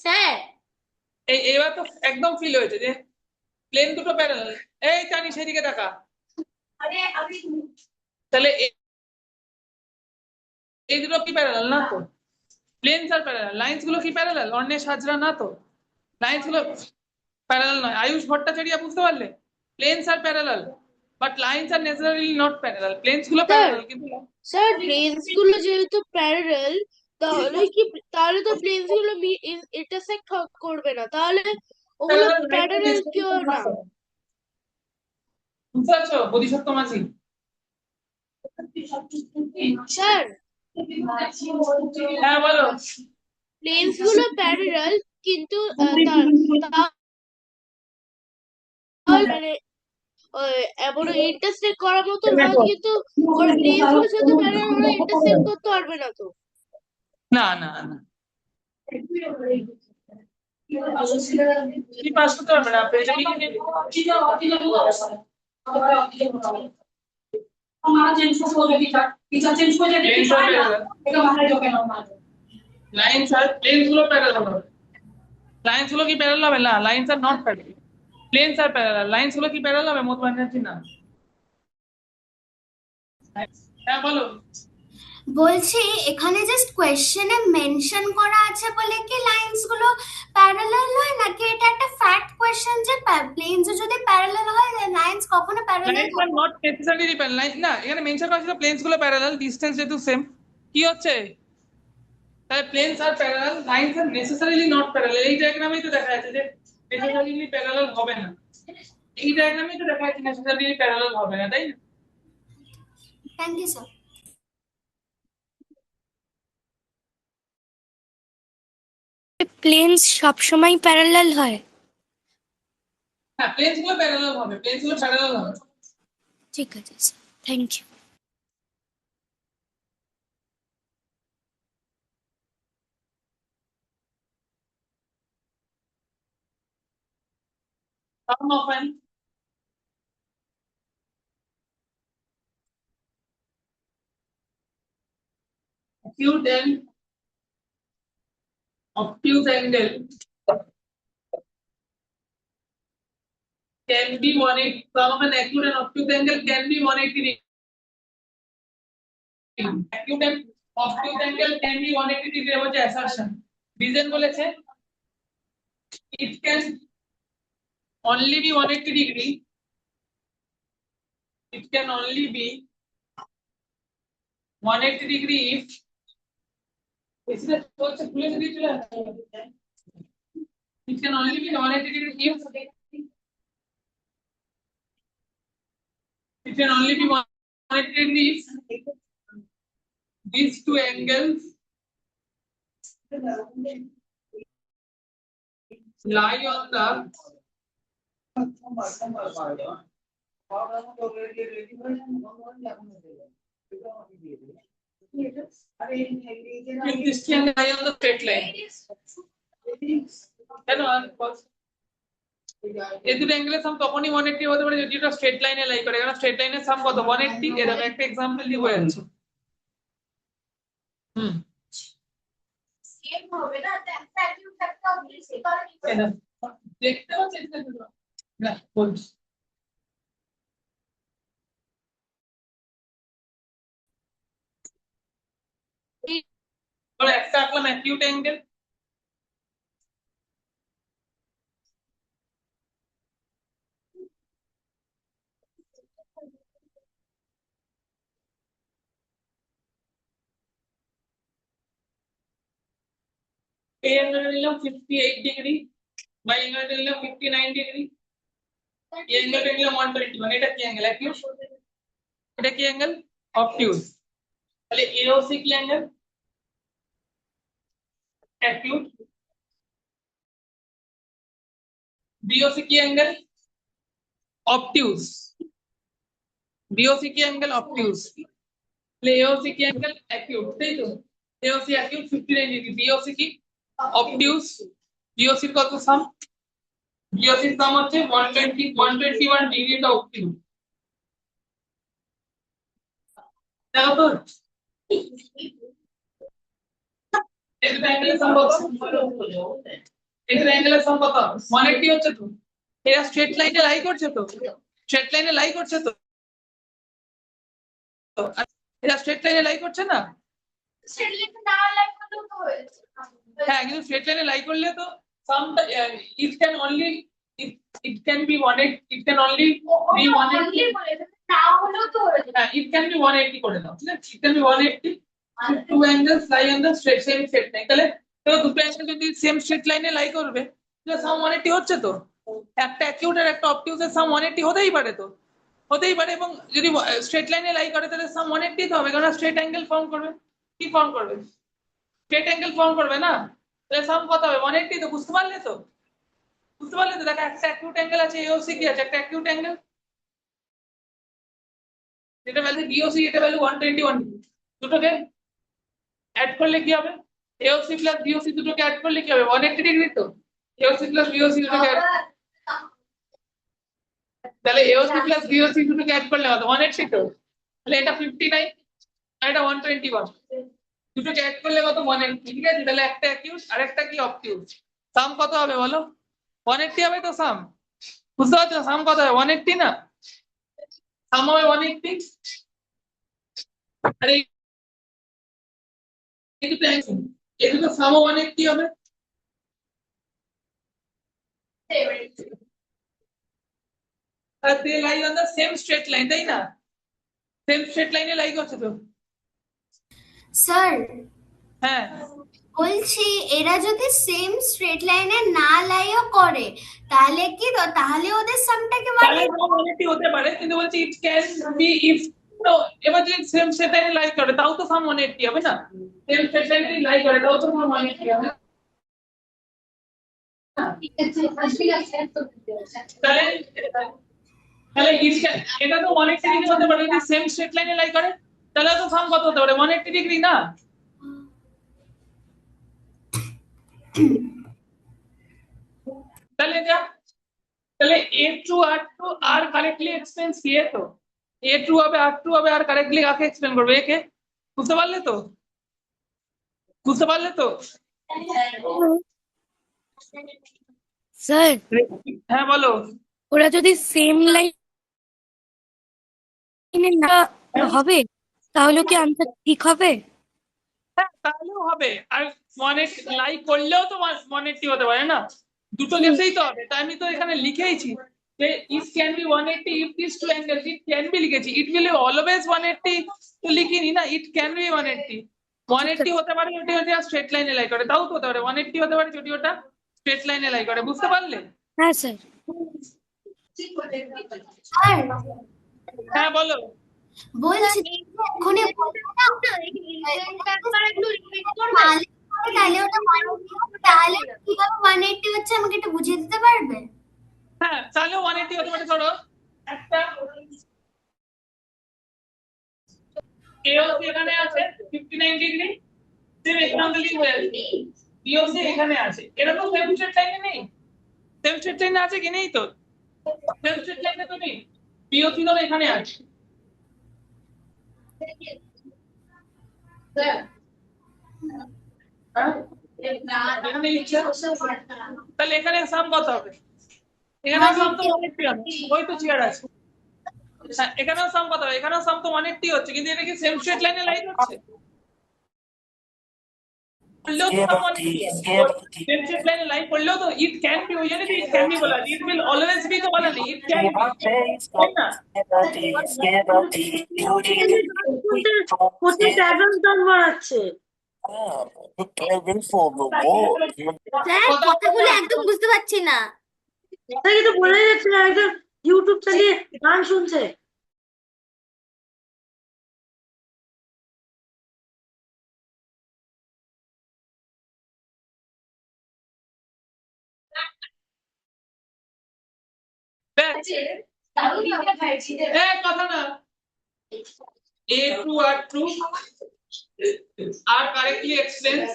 স্যার এবার তো একদম ফিল হয়েছে যে প্লেন দুটো প্যারালাল, এই জানি সেদিকে দেখা, তাহলে এই দুটো কি প্যারালাল না তো, প্লেনস আর প্যারালাল, লাইনস গুলো কি প্যারালাল, অন্যের হাজরা না তো, লাইনস গুলো প্যারালাল নয়, আয়ুষ ভট্টাচার্য বুঝতে পারলে, planes are parallel but lines are necessarily not parallel, planes গুলো প্যারালাল কিন্তু স্যার প্লেনস গুলো যেহেতু প্যারালাল, তাহলে তো প্লেনস গুলো ইন্টারসেক্ট করবে না, তাহলে ওগুলো প্যারালাল কেউ না। বুঝতে পারছো বোধিসত্ত্ব মাঝি, স্যার হ্যাঁ বলো, প্লেনস গুলো প্যারালাল কিন্তু মানে এমন ইন্টারসেক্ট করার মতো ভাঁজ, কিন্তু ওর প্লেনস গুলোর সাথে প্যারালাল ওরা ইন্টারসেক্ট করতে পারবে না তো। না না না, কি পাস করতে পারবে না, লাইন্স আর প্লেনস গুলো প্যারালাল হবে। লাইন্স গুলো কি প্যারালাল হবে? না, lines are not parallel, planes are parallel. Lines গুলো কি প্যারালাল হবে? মত বানাচ্ছি না। হ্যাঁ বলো। বলছি এখানে জাস্ট কোয়েশ্চেনে মেনশন করা আছে বলে কি লাইনস গুলো প্যারালাল হয়, নাকি এটা একটা ফ্যাক্ট কোয়েশ্চেন যে প্লেনস যদি প্যারালাল হয় লাইনস কখনো parallel lines are not necessarily parallel না, এখানে মেনশন করা ছিল প্লেনস গুলো প্যারালাল, ডিসটেন্স যেহেতু সেম। কি হচ্ছে তাহলে planes are parallel, lines are necessarily not parallel. এই ডায়াগ্রামেই তো দেখা যাচ্ছে যে নেসেসারিলি প্যারালাল হবে না, এই ডায়াগ্রামেই তো দেখা যাচ্ছে নেসেসারিলি প্যারালাল হবে না, তাই না? Thank you sir. প্লেনস সবসময় প্যারালাল হয়? হ্যাঁ, প্লেনস গুলো প্যারালাল হবে, প্লেনস গুলো প্যারালাল হবে। ঠিক আছে sir, thank you. Sum of an acute and obtuse angle can be 180. Sum of an acute and obtuse angle can be 180 degree. Acute and obtuse angle can be 180 degree বলছে assertion. Reason বলেছে it can only be 180 degree. It can only be 180 degree if it can only be 180 degree if it can only be 180 degree if these two angles lie on the if this can lie on the straight line. এই দুটো অ্যাঙ্গেলের সাম তখনই 180 হতে পারে যদি এটা straight লাইনে লাই করে, কারণ স্ট্রেট লাইনের সাম কত? 180। এরকম একটা एग्जांपल দিয়ে হয়ে যাচ্ছে। সেম হবে না, একটা অ্যাকিউট একটা অবলিক দেখতে পাচ্ছেন না বলছি একটা আঁকলাম অ্যাকিউট অ্যাঙ্গেল, এই অ্যাঙ্গেলটা নিলাম 58 ডিগ্রি, বা অ্যাঙ্গেলটা নিলাম 59 ডিগ্রি, এই অ্যাঙ্গেলটা নিলাম 121। এটা কি অ্যাঙ্গেল? অ্যাকিউট। এটা কি অ্যাঙ্গেল? অবটিউজ। তাহলে এওসি কি অ্যাঙ্গেল? অ্যাকিউট। বিওসি কি অ্যাঙ্গেল? অবটিউজ। বিওসি কি অ্যাঙ্গেল? অবটিউজ। তাহলে এওসি কি অ্যাঙ্গেল? অ্যাকিউট, তাই তো? এওসি অ্যাকিউট 59 ডিগ্রি, বিওসি কি? অবটিউজ। বিওসির কত সাম? বিওসির সাম হচ্ছে 121 ডিগ্রিটা অবটিউজ। দেখো তো এটা অ্যাঙ্গেলের সাম কত? এটা অ্যাঙ্গেলের সাম কত? 180 হচ্ছে তো। এরা স্ট্রেট লাইনে লাই করছে তো, স্ট্রেট লাইনে লাই করছে তো, এরা স্ট্রেট লাইনে লাই করছে না? হ্যাঁ, কিন্তু স্ট্রেট লাইনে লাই করলে তো সামটা it can only it can be 180, it can only be 180 না হলো তো হ্যাঁ, it can be 180 করে দাও, ঠিক আছে? it can be 180 two angles lie on the same straight line। তাহলে তো দুটো অ্যাঙ্গেল যদি সেম স্ট্রেট লাইনে লাই করবে তাহলে সাম 180 হচ্ছে তো। একটা অ্যাকিউট আর একটা অবটিউজের সাম 180 হতেই পারে তো, হতেই পারে। এবং যদি স্ট্রেট লাইনে লাই করে তাহলে সাম 180 তো হবে, কারণ স্ট্রেট অ্যাঙ্গেল ফর্ম করবে। কি ফর্ম করবে? স্ট্রেট অ্যাঙ্গেল ফর্ম করবে না? তাহলে সাম কত হবে 180 তো বুঝতে পারলে তো দেখো একটা অ্যাকিউট অ্যাঙ্গেল আছে এওসি কি আছে একটা অ্যাকিউট অ্যাঙ্গেল যেটা ভ্যালু বিওসি এটা ভ্যালু 121 দুটোকে অ্যাড করলে কি হবে এওসি প্লাস বিওসি দুটোকে অ্যাড করলে কি হবে 180 ডিগ্রি তো এওসি প্লাস বিওসি দুটোকে তাহলে এওসি প্লাস বিওসি দুটোকে অ্যাড করলে কত 180 তো তাহলে এটা 59 আর এটা 121 দুটোকে অ্যাড করলে কত 180 ঠিক আছে তাহলে একটা অ্যাকিউট আর একটা কি অবটিউজ সাম কত হবে বলো 180 হবে তো সাম বুঝতে পারছো সাম কত হবে 180 না সাম হবে 180 আর এই দুটো সাম 180 হবে আর they lie on the same straight line তাই না সেম স্ট্রেট লাইনে লাই করছে তো স্যার হ্যাঁ বলছি এরা যদি সেম স্ট্রেট লাইনে না লাইও করে তাহলে কি তো তাহলে ওদের সামটাকে তাহলে 180 হতে পারে কিন্তু বলছি it can be if no এবার যদি সেম স্ট্রেট লাইনে লাই করে তাও তো সাম 180 হবে না সেম স্ট্রেট লাইনে লাই করে তাও তো সাম 180 হবে তাহলে তাহলে এটা তো 180 ডিগ্রি হতে পারে যদি সেম স্ট্রেট লাইনে লাই করে তাহলে তো সাম কত হতে পারে 180 ডিগ্রি না তাহলে যা তাহলে a2 r2 r correctly explains কি তো a2 হবে r2 হবে আর কারেক্টলি কাকে এক্সপ্লেইন করবে একে বুঝতে পারলে তো স্যার হ্যাঁ বলো ওরা যদি সেম লাইনে না হবে তাহলে কি আনসার ঠিক হবে? হ্যাঁ তাহলেও হবে আর লাই করলেও তো 180 হতে পারে না দুটো কেসেই তো হবে তাই আমি তো এখানে লিখেইছি যে it can be 180 if these two angles it can be লিখেছি it will be always 180 তো লিখিনি না it can be 180 180 হতে পারে যদি ওটা স্ট্রেট লাইনে লাই করে তাও তো হতে পারে 180 হতে পারে যদি ওটা স্ট্রেট লাইনে লাই করে বুঝতে পারলে হ্যাঁ স্যার স্যার হ্যাঁ বলো বলছি এক্ষুনি তাহলে ওটা 180 হবে, তাহলে কিভাবে 180 হচ্ছে আমাকে একটু বুঝিয়ে দিতে পারবে? হ্যাঁ তাহলেও 180 হতে পারে ধরো একটা এওসি এখানে আছে 59 ডিগ্রি সেম এক্সাম্পলই হয়ে আছে বিওসি এখানে আছে এটা তো সেম স্ট্রেট লাইনে নেই সেম স্ট্রেট লাইনে আছে কি নেই তো সেম স্ট্রেট লাইনে তো নেই বিওসি তো এখানে আছে এখানে ইচ্ছা তাহলে এখানে সাম কত হবে এখানে সাম তো 180 হবে ওই তো চেয়ার আছে হ্যাঁ এখানেও সাম কত হবে এখানেও সাম তো 180 হচ্ছে কিন্তু এটা কি সেম স্ট্রেট লাইনে লাইন হচ্ছে করলেও তো সাম 180 সেম স্ট্রেট লাইনে লাইন করলেও তো ইট ক্যান বি ওই জন্য ইট ক্যান বি বলা ইট উইল অলওয়েজ বি তো বলা নেই ইট ক্যান বি না কোথায় ড্রাগন সং বানাচ্ছে Preparing for the war. Sir কথাগুলো একদম বুঝতে পারছি না। তাকে তো বলে যাচ্ছে না একজন ইউটিউব চালিয়ে গান শুনছে কথা না A2 R2 are correctly explained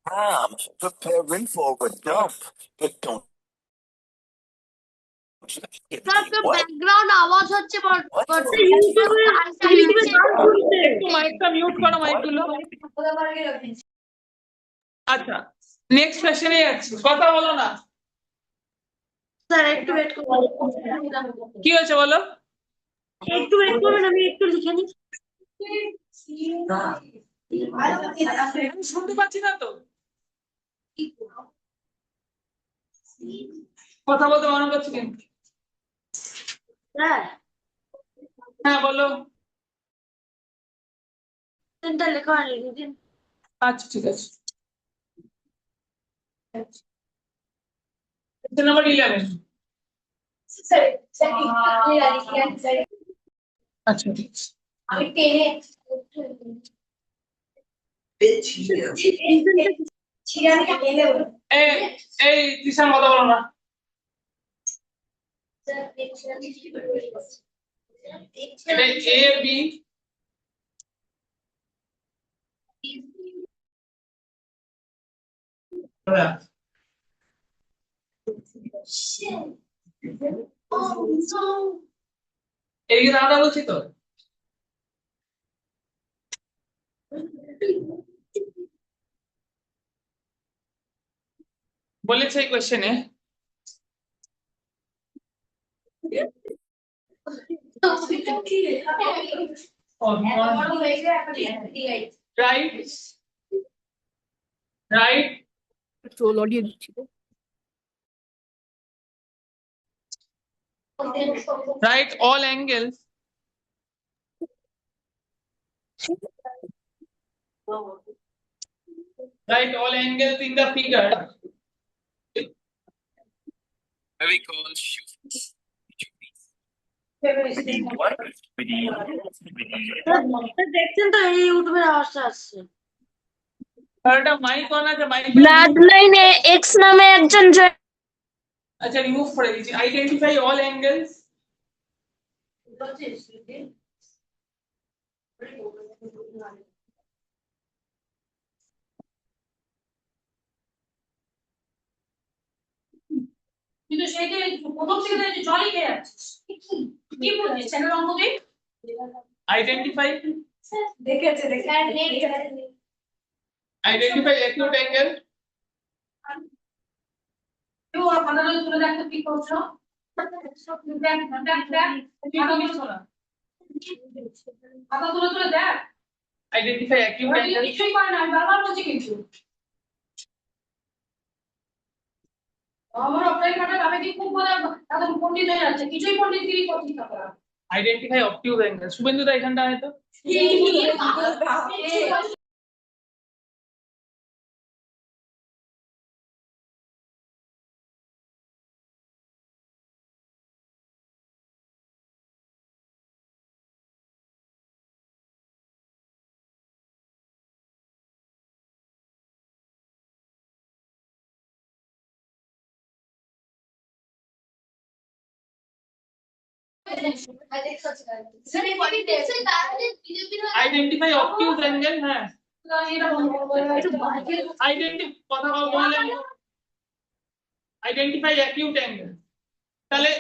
I'm preparing for a dump, but don't. Background আওয়াজ হচ্ছে ইউটিউবে গান শুনছে একটু মাইকটা মিউট করো মাইকগুলো আচ্ছা নেক্সট কোশ্চেনে যাচ্ছি কথা বলো না স্যার একটু ওয়েট করুন কি হয়েছে বলো একটু ওয়েট করবেন আমি একটু লিখে নিই আমি শুনতে পাচ্ছি না তো কথা বলতে মনে করছি কিন্তু স্যার হ্যাঁ বলো তিনটা লেখা হয়নি দিন। আচ্ছা ঠিক আছে। নাম্বার 11। আচ্ছা ঠিক আছে। এই তিশান কথা বলো না। এটা এ বি এদিকে দাদা বলছি তো। বলেছে এই কোশ্চেনে রাইট ট্রোল অডিও দিচ্ছিল। write all angles write all angles in the figure We call shoot. দেখছেন তো এই ইউটিউবের আওয়াজটা আসছে। আর একটা মাইক অন আছে, মাইক ব্লাড লাইনে এক্স নামে একজন আচ্ছা রিমুভ করে দিচ্ছি। আইডেন্টিফাই অল অ্যাঙ্গেলস কিন্তু সেইটা প্রথম থেকে জলই খেয়ে যাচ্ছিস, কি বলছিস চ্যানেল অঙ্কতে? আইডেন্টিফাই দেখেছে আইডেন্টিফাই অ্যাকিউট অ্যাঙ্গেল কেউ ওরা পাতালে তুলে দেখতে কি করছো? দেখ পাতা তুলে দেখ। আইডেন্টিফাই অ্যাকিউট অ্যাঙ্গেল কিছুই পারে না, আমি বারবার বলছি কিন্তু আমার অফলাইন কাটা আমি কি খুব বলে তাদের পণ্ডিত হয়ে যাচ্ছে, কিছুই পণ্ডিত গিরি করছি না। Identify obtuse angle. Subhendu da এখানটা হয়তো আইডেন্টিফাই অবটিউজ অ্যাঙ্গেল। হ্যাঁ কথা বললেন আইডেন্টিফাই অ্যাকিউট অ্যাঙ্গেল। তাহলে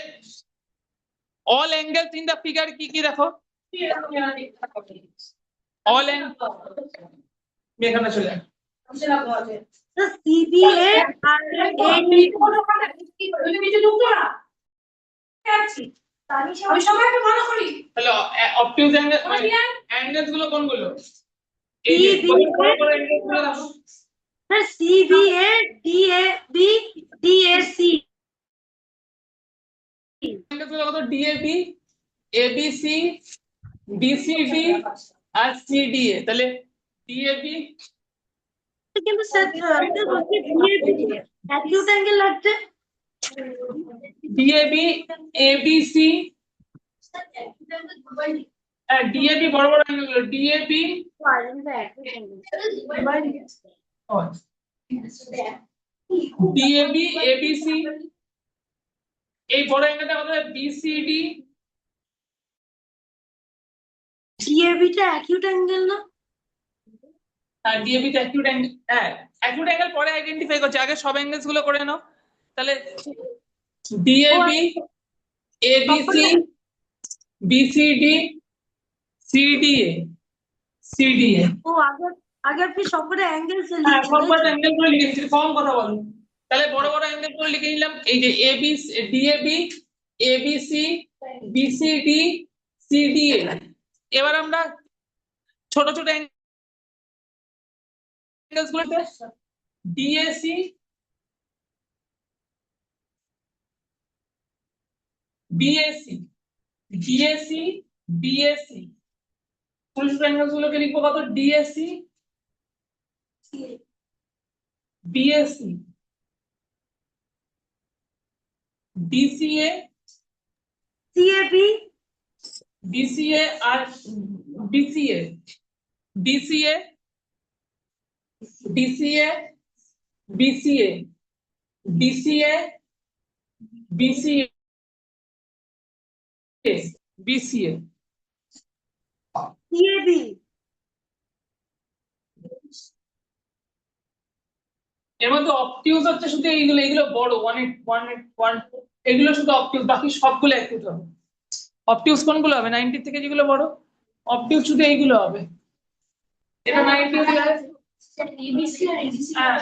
all angles in the figure কি কি দেখো? অল এখানে চলে সিবিএ আর এডি কিছু ঢুকতো না। আমি সবাইকে ভালো করি। তাহলে অবটিউজ অ্যাঙ্গেল মানে অ্যাঙ্গেলস গুলো কোনগুলো? এই যে বড় বড় অ্যাঙ্গেলস গুলো দেখো। Sir CBA DAB DAC angles গুলো কত? ডিএবি এবিসি বিসিডি আর সিডিএ। তাহলে ডিএবি কিন্তু স্যার বলছি ডিএবি অ্যাকিউট অ্যাঙ্গেল লাগছে। ডিএবি এবিসি ডিএবি বড় বড় অ্যাঙ্গেল গুলো ডিএবি ডিএবি এবিসি এই বড় অ্যাঙ্গেলটা কত? বিসিডি ডিএবিটা অ্যাকিউট অ্যাঙ্গেল না? আর ডিএবি তে অ্যাকিউট অ্যাঙ্গেল। হ্যাঁ অ্যাকিউট অ্যাঙ্গেল পরে আইডেন্টিফাই করছে, আগে সব অ্যাঙ্গেলস গুলো করে নাও। তাহলে DAB ABC BCD CDA CDA. ও আগে আপনি সবকটা অ্যাঙ্গেল হ্যাঁ সবকটা অ্যাঙ্গেল গুলো লিখে দিচ্ছি, কম কথা বলো। তাহলে বড় বড় অ্যাঙ্গেল গুলো লিখে নিলাম। এই যে AB DAB ABC BCD CDA. এবার আমরা ছোট ছোট অ্যাঙ্গেলস গুলো ডিএসি বিএসি ডিএসি বিএসি ছোট ছোট অ্যাঙ্গেলস গুলোকে লিখবো কত? DAC, BAC, DCA, CAP, DCA আর DCA, DCA, DCA, BCA, DCA, BCA, BCA. CAB, এর মধ্যে অবটিউজ হচ্ছে শুধু এইগুলো, এগুলো বড় 1 এগুলো শুধু অবটিউজ, বাকি সবগুলো অ্যাকিউট হবে। অবটিউজ কোনগুলো হবে? 90 থেকে যেগুলো বড়, অবটিউজ শুধু এইগুলো হবে। এটা 90 হয়ে যায়, হ্যাঁ,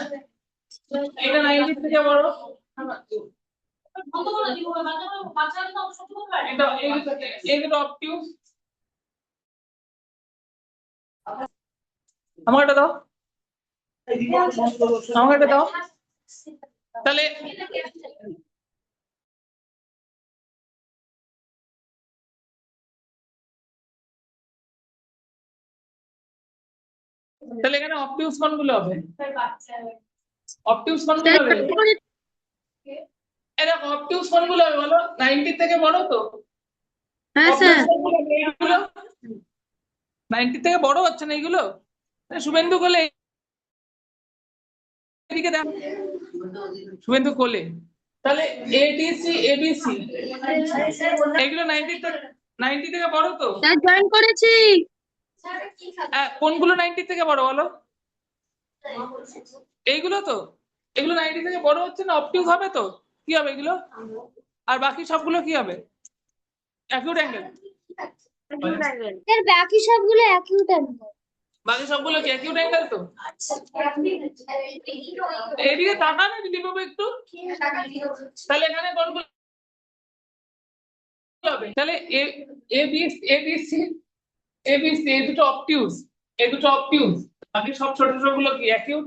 এটা 90 থেকে বড়, এটা এগুলো অবটিউজ। আমাকে এটা দাও, আমাকে এটা দাও। তাহলে এখানে অবটিউজ কোনগুলো হবে? অবটিউজ কোনগুলো হবে? এরা অবটিউজ কোনগুলো হবে বলো? 90 থেকে বড় তো? হ্যাঁ স্যার। 90 থেকে বড় হচ্ছে না এইগুলো? শুভেন্দু কোলে, এদিকে দেখ, শুভেন্দু কোলে। তাহলে এডিসি, এবিসি, এগুলো 90 থেকে বড় তো? স্যার জয়েন করেছি। কোনগুলো 90 থেকে বড় বলো? এইগুলো তো, এগুলো 90 থেকে বড় হচ্ছে না, অবটিউজ হবে তো? কি হবে এগুলো? আর বাকি সবগুলো কি হবে? Acute angle. স্যার বাকি সবগুলো অ্যাকিউট অ্যাঙ্গেল। বাকি সবগুলো কি অ্যাকিউট অ্যাঙ্গেল তো? এদিকে তাকা না দিদি বাবু একটু। তাহলে এখানে কোনগুলো হবে? তাহলে এবিসি, এবিসি, এবিসি, এই দুটো অবটিউজ, এই দুটো অবটিউজ, বাকি সব ছোট ছোট গুলো কি অ্যাকিউট?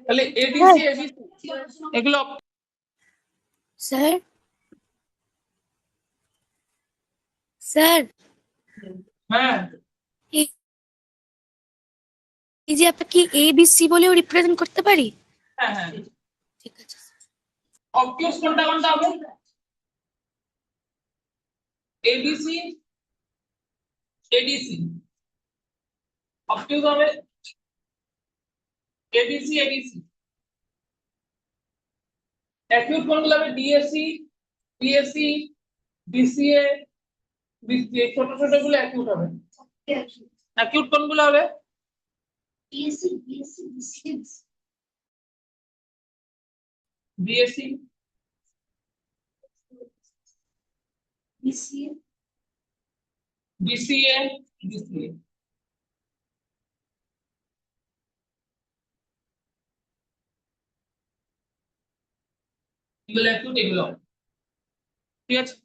তাহলে এডিসি, এবিসি, এগুলো স্যার, স্যার হ্যাঁ, এই এই যে আপনাকে কি এ বি সি বলেও রিপ্রেজেন্ট করতে পারি? হ্যাঁ, হ্যাঁ। ঠিক আছে। অবটিউজ কোনটা কোনটা হবে? এবিসি, এডিসি, অবটিউজ হবে এবিসি, এডিসি। অ্যাকিউট কোনগুলো হবে? ডিএসসি, বিএসসি, বিসিএ, বিসিএ, ছোট ছোট গুলো অ্যাকিউট হবে। অ্যাকিউট কোনগুলো হবে? BSc, BCA, BCA. এগুলো অ্যাকিউট, এগুলো ঠিক আছে।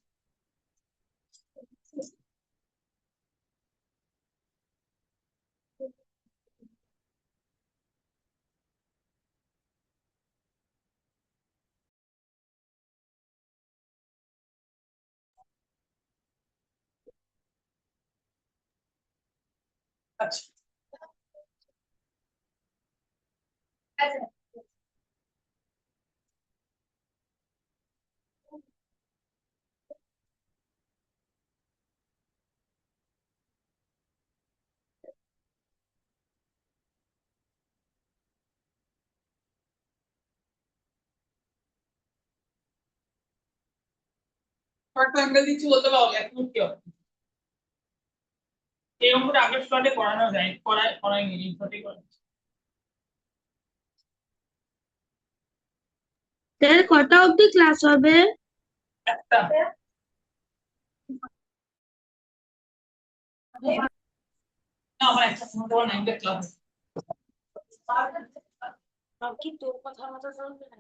আচ্ছা, একটা অ্যাঙ্গেল দিচ্ছি, বলতে পারো অ্যাকিউট কি হবে? এই অঙ্কটা আগের স্লটে করানো যায়, করায়নি, এই স্লটেই করাচ্ছি। স্যার কটা অবধি ক্লাস হবে? একটা। না, আমার একটা সময় দেওয়া 9 ক্লাস। কি তোর কথা মতো চলবে না?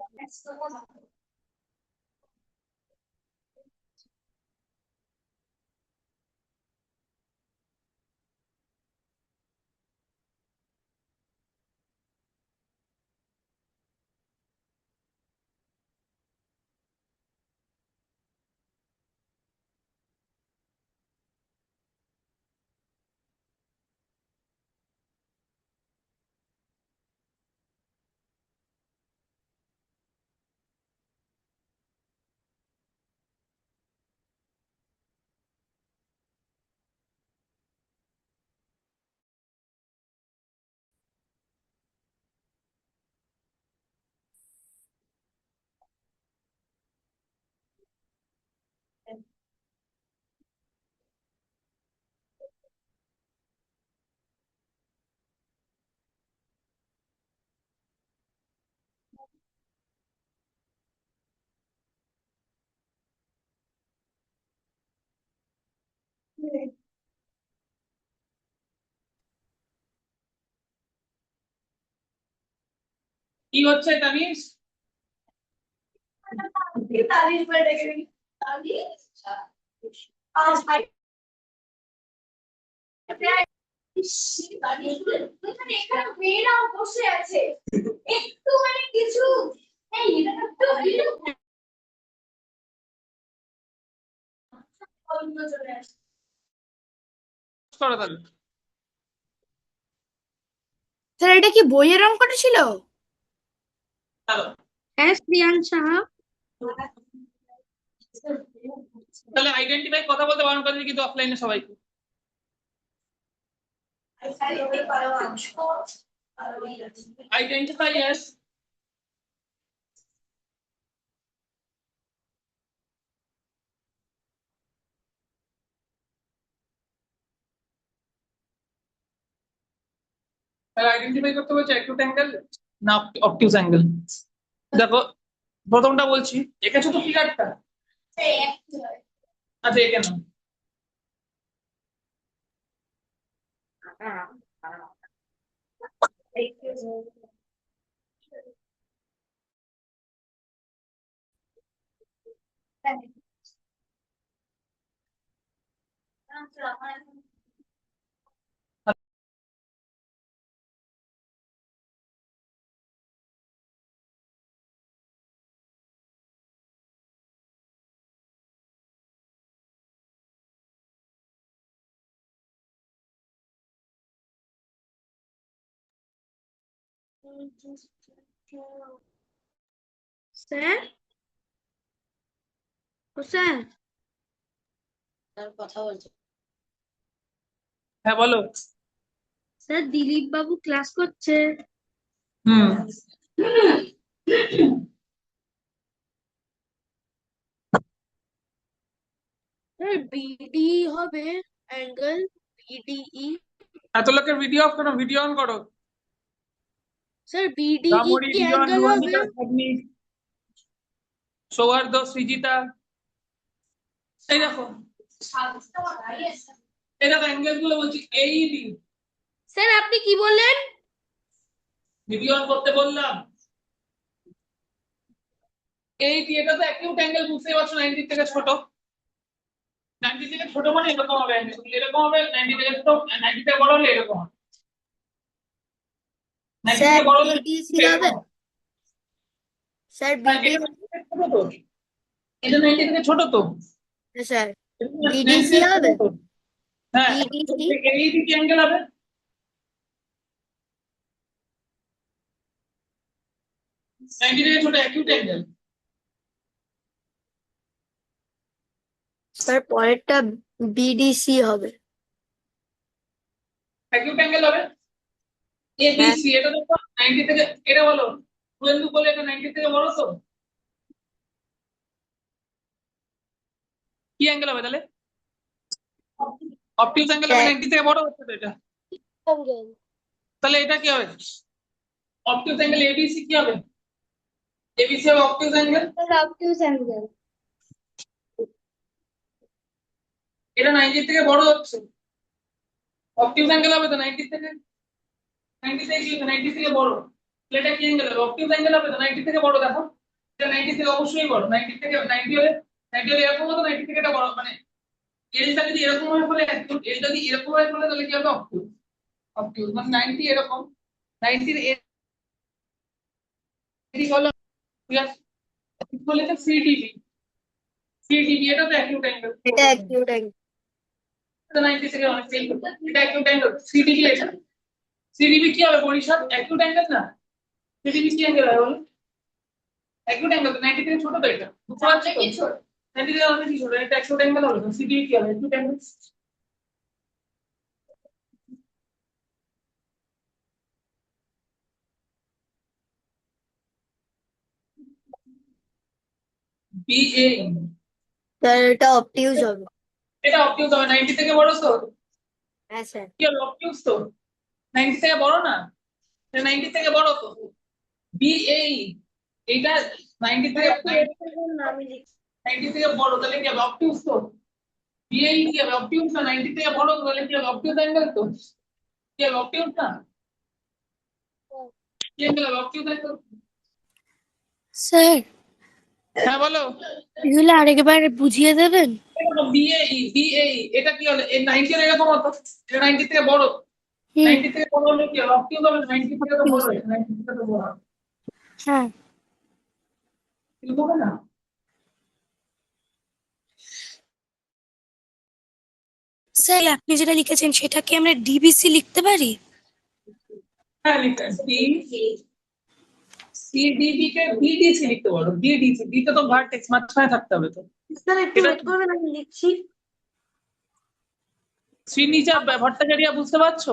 কি হচ্ছে তানিশ? মেয়েরাও বসে আছে একটু মানে কিছু এই এটা তো চলে আসে করো তাহলে। স্যার এটা কি বইয়ের অঙ্কটা ছিল? চলো হ্যাঁ শ্রিয়ান সাহা। তাহলে আইডেন্টিফাই কথা বলতে বারণ করে কিন্তু অফলাইনে সবাইকে। Identify as আইডেন্টিফাই করতে বলছে অ্যাকিউট অ্যাঙ্গেল না অবটিউজ অ্যাঙ্গেল। দেখো প্রথমটা বলছি, এঁকেছো তো ফিগারটা? আচ্ছা এঁকে নাও। স্যার, ও স্যার, কথা বলছে। হ্যাঁ বলো। স্যার দিলীপ বাবু ক্লাস করছে। হুম স্যার বিডি হবে অ্যাঙ্গেল বিডিই। এত লোকের ভিডিও অফ করো, ভিডিও অন করো। স্যার বিডিই রামরি, কি রিজন, অ্যাঙ্গেল হবে? রুয়ান্বিতা, সাবনি, সৌহার্দ্য, সৃজিতা, এই দেখো এই দেখো অ্যাঙ্গেল গুলো বলছি এই বি। স্যার আপনি কি বললেন? ভিডিও অন করতে বললাম। এই বি, এটা তো অ্যাকিউট অ্যাঙ্গেল, বুঝতেই পারছো 90 থেকে ছোট। 90 থেকে ছোট মানে এরকম হবে অ্যাঙ্গেল, এরকম হবে। 90 থেকে ছোট, 90 থেকে বড় হলে এরকম হবে। 90 স্যার থেকে বড় হলে বিডিসি এরকম হবে? হবে। স্যার হ্যাঁ, বিডি এটা 90 থেকে ছোট তো, এটা 90 থেকে ছোট তো। স্যার এটা 90 বিডিসি থেকে ছোট হবে? তো। হ্যাঁ, বিডিসি এই বি কি অ্যাঙ্গেল হবে? 90 থেকে ছোট অ্যাকিউট অ্যাঙ্গেল। স্যার পরেরটা বিডিসি হবে। অ্যাকিউট অ্যাঙ্গেল হবে এ বি হ্যাঁ সি। এটা দেখো 90 থেকে, এটা বলো শুভেন্দু বলে এটা 90 থেকে বড় তো। কি অ্যাঙ্গেল হবে তাহলে? অবটিউজ অ্যাঙ্গেল হবে, স্যার 90 থেকে বড় হচ্ছে তো এটা। অ্যাঙ্গেল তাহলে এটা কি হবে? অবটিউজ অ্যাঙ্গেল এবিসি কি হবে? এবিসি হবে অবটিউজ অ্যাঙ্গেল। অবটিউজ অ্যাঙ্গেল। এটা 90 থেকে বড় হচ্ছে, অবটিউজ অ্যাঙ্গেল হবে তো 90 থেকে। 90 থেকে কি হবে? 90 থেকে বড়। তাহলে এটা কি অ্যাঙ্গেল হবে? অবটিউজ অ্যাঙ্গেল হবে তো 90 থেকে বড়। দেখো এটা 90 থেকে অবশ্যই বড়। 90 থেকে 90 হলে, 90 হলে এরকম হতো, 90 থেকে এটা বড়। মানে এলটা যদি এরকম হয় বলে অ্যাকিউট, এল যদি এরকম হয় বলে তাহলে কি হবে? অবটিউজ। অবটিউজ মানে 90 এরকম, 90 এর এদিক হলো, ঠিক আছে, এদিক হলে তো সিডিবি। সিডিবি এটা তো অ্যাকিউট অ্যাঙ্গেল। এটা অ্যাকিউট অ্যাঙ্গেল। এটা 90 থেকে অনেক চেঞ্জ করতে, এটা অ্যাকিউট অ্যাঙ্গেল। সিডিবি এটা, সিডিবি কি হবে? পরিসর অ্যাকিউট অ্যাঙ্গেল না। সিডিবি কি অ্যাঙ্গেল হবে বলো? অ্যাকিউট অ্যাঙ্গেল তো 90 থেকে ছোট তো এটা, বুঝতে পারছো তো? 90 থেকে অনেক ছোট, এটা অ্যাকিউট অ্যাঙ্গেল হবে তো। সিডিবি কি হবে? Acute angle. বিএ, স্যার এটা অবটিউজ হবে। এটা অবটিউজ হবে 90 থেকে বড় তো। হ্যাঁ স্যার। কি হবে? অবটিউজ তো 90 থেকে বড় না, এটা 90 থেকে বড় তো। বিএ এটা 90 থেকে 90 থেকে বড়, তাহলে কি হবে? অবটিউজ তো। BAE কি হবে অবটিউজ না 90 থেকে বড় বলে কি হবে অবটিউজ অ্যাঙ্গেল তো কি হবে অবটিউজ না কি অ্যাঙ্গেল হবে অবটিউজ অ্যাঙ্গেল স্যার হ্যাঁ বলো এগুলো আরেকবার বুঝিয়ে দেবেন? BAE এটা কি হলো এই 90 এর এরকম হতো এটা 90 থেকে বড় হুম 90 থেকে বড় হলে কি হবে অবটিউজ হবে 90 থেকে তো বড় হয় 90 থেকে তো বড় হয় হ্যাঁ এরকম হবে না স্যার আপনি যেটা লিখেছেন সেটা কি আমরা ডিবিসি লিখতে পারি? হ্যাঁ লিখতে CDB কে BDC লিখতে পারো BDC দিতে তো ভার্টেক্স মাঝখানে থাকতে হবে তো স্যার একটু এটা ওয়েট করবেন, আমি লিখছি। শ্রীনিজা ভট্টাচার্য বুঝতে পারছো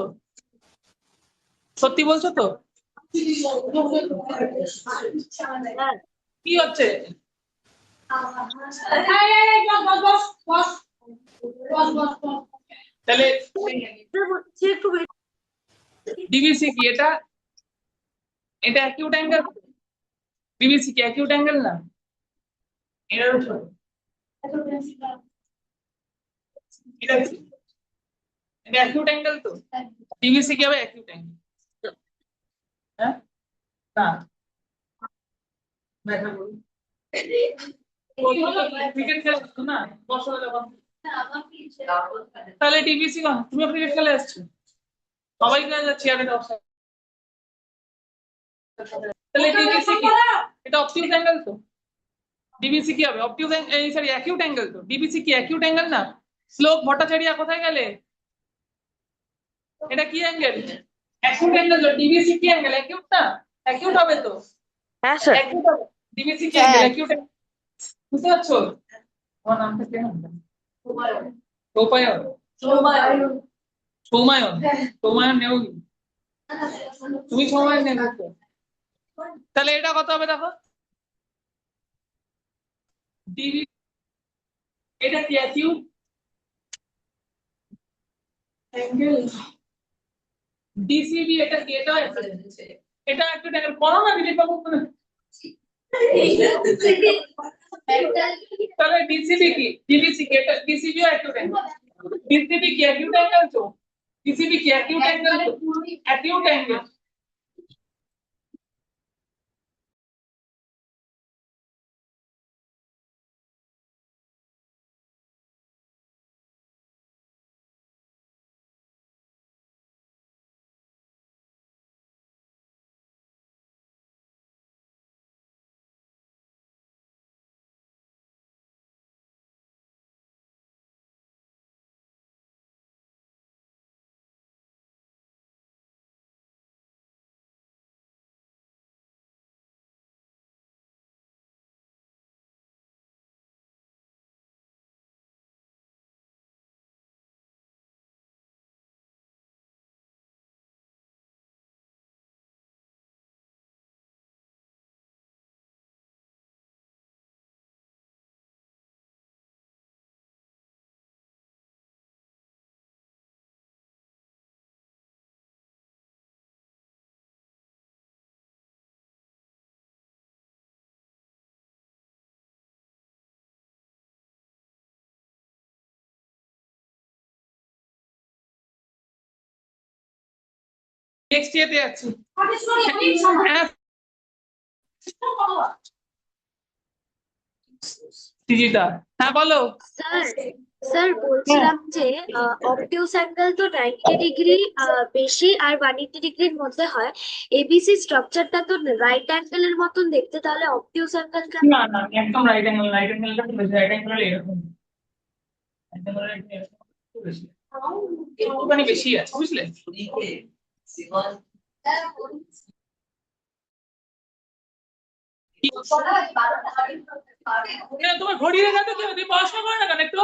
সত্যি বলছো তো কি হচ্ছে তাহলে স্যার বলছি একটু wait ডিবিসি কি এটা এটা অ্যাকিউট অ্যাঙ্গেল ডিবিসি কি অ্যাকিউট অ্যাঙ্গেল না এর উপর এটা কি এটা অ্যাকিউট অ্যাঙ্গেল তো ডিবিসি কি হবে অ্যাকিউট অ্যাঙ্গেল হ্যাঁ না দেখা বলি ক্রিকেট খেলছো না বসো যখন তাহলে ডিবিসি তুমি ক্রিকেট খেলে আসছো সবাই খেলে যাচ্ছে আর এটা offside। তাহলে ডিবিসি কি এটা অবটিউজ অ্যাঙ্গেল তো ডিবিসি কি হবে অবটিউজ এই সরি অ্যাকিউট অ্যাঙ্গেল তো ডিবিসি কি অ্যাকিউট অ্যাঙ্গেল না শ্লোক ভট্টাচার্য কোথায় গেলে এটা কি অ্যাঙ্গেল অ্যাকিউট অ্যাঙ্গেল ডিবিসি কি অ্যাঙ্গেল অ্যাকিউট না অ্যাকিউট হবে তো হ্যাঁ স্যার অ্যাকিউট হবে ডিবিসি কি অ্যাঙ্গেল অ্যাকিউট বুঝতে পারছো আমার নামটা কি নাম রূপায়ণ সৌমায়ন সৌমায়ন নেও তুমি সৌমায়ন নেবে তো তাহলে এটা কত হবে দেখো ডিবি এটা কি অ্যাকিউট অ্যাঙ্গেল ডিসিবি এটা কি এটা এটা একটু দেখেন পড়ো না বিলিপ বাবু তাহলে ডিসিবি কি ডিবিসি কি এটা ডিসিবি অ্যাকিউট অ্যাঙ্গেল ডিসিবি কি অ্যাকিউট অ্যাঙ্গেল তো ডিসিবি কি অ্যাকিউট অ্যাঙ্গেল তো অ্যাকিউট অ্যাঙ্গেল নেক্সট ইয়েতে যাচ্ছি হ্যাঁ সুজিতা হ্যাঁ বলো স্যার স্যার বলছিলাম যে অবটিউস অ্যাঙ্গেল তো 90 ডিগ্রি বেশি আর 180 ডিগ্রির মধ্যে হয়। এবিসি স্ট্রাকচারটা তো রাইট অ্যাঙ্গেলের মতন দেখতে, তাহলে অবটিউস অ্যাঙ্গেল কেন? না না একদম রাইট অ্যাঙ্গেলটা একটু বেশি রাইট অ্যাঙ্গেল এরকম একটু বেশি একটুখানি বেশি আছে বুঝলে তোমার ঘড়ি রেখা তো তুমি পড়াশোনা করো না কেন একটু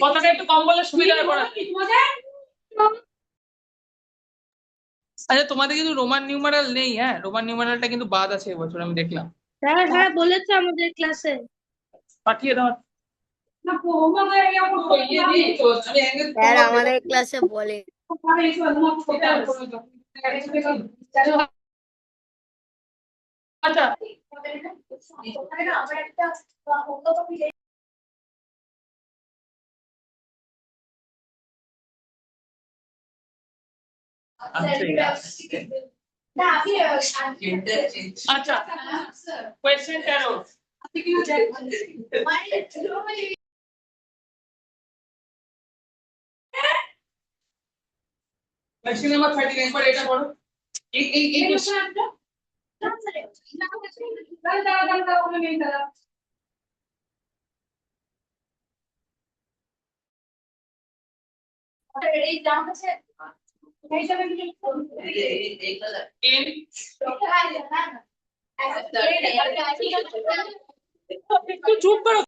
কথাটা একটু কম বলে সুবিধা হয় পড়াতে আচ্ছা তোমাদের কিন্তু রোমান নিউমারাল নেই হ্যাঁ রোমান নিউমারালটা কিন্তু বাদ আছে এবছর আমি দেখলাম হ্যাঁ হ্যাঁ বলেছে আমাদের ক্লাসে। পাঠিয়ে দাও স্যার আমাদের ক্লাসে বলে আচ্ছা আচ্ছা কোয়েশ্চেন 13 কোয়েশ্চেন নাম্বার 13 একবার এটা পড়ো এই কোয়েশ্চেনটা একটু চুপ করো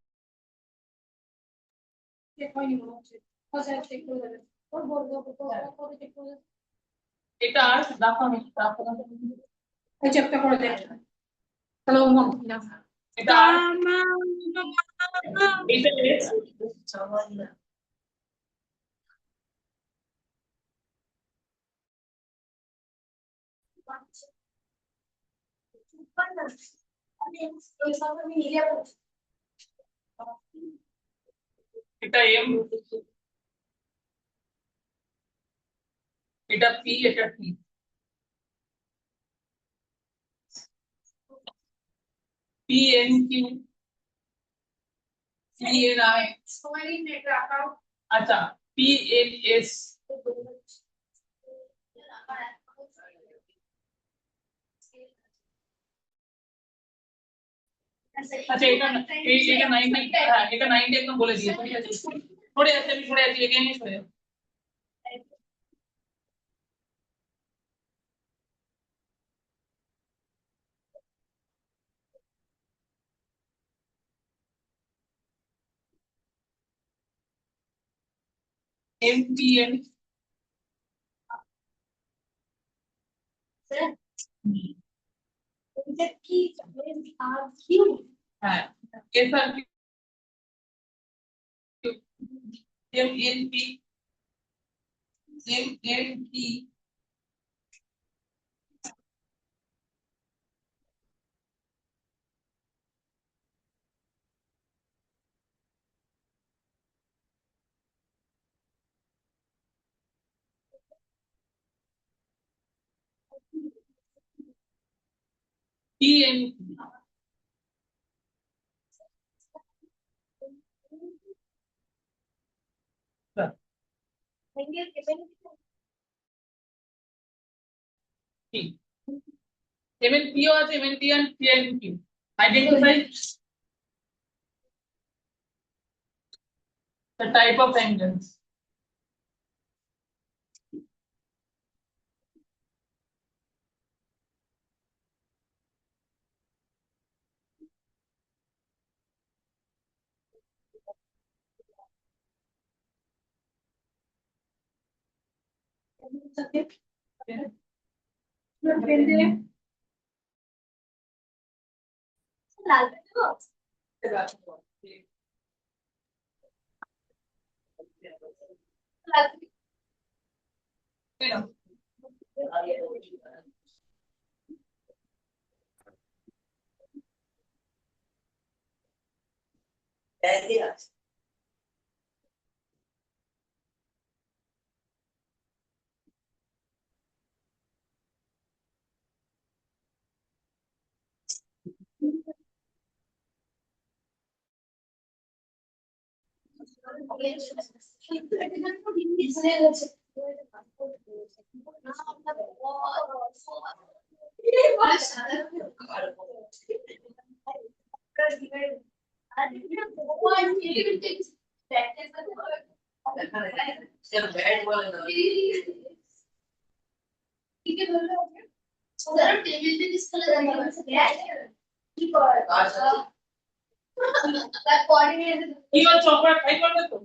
এটা আর দেখো আমি এই চেকটা করে দেখ হ্যালো এটা আর এটা এটা এম এটা পি এটা T P N Q P N I আচ্ছা পি এন এস আচ্ছা এটা এটা 90 হ্যাঁ এটা 90 একদম বলে দিয়েছে ঠিক আছে সরে আছে আমি সরে আছি এগেইন সরে এম পি এন হ্যাঁ S R M N P M N P P N P M N পিও আছে M N P and P N P identify the type of angles কি হল চকলেট খাই পারবে তো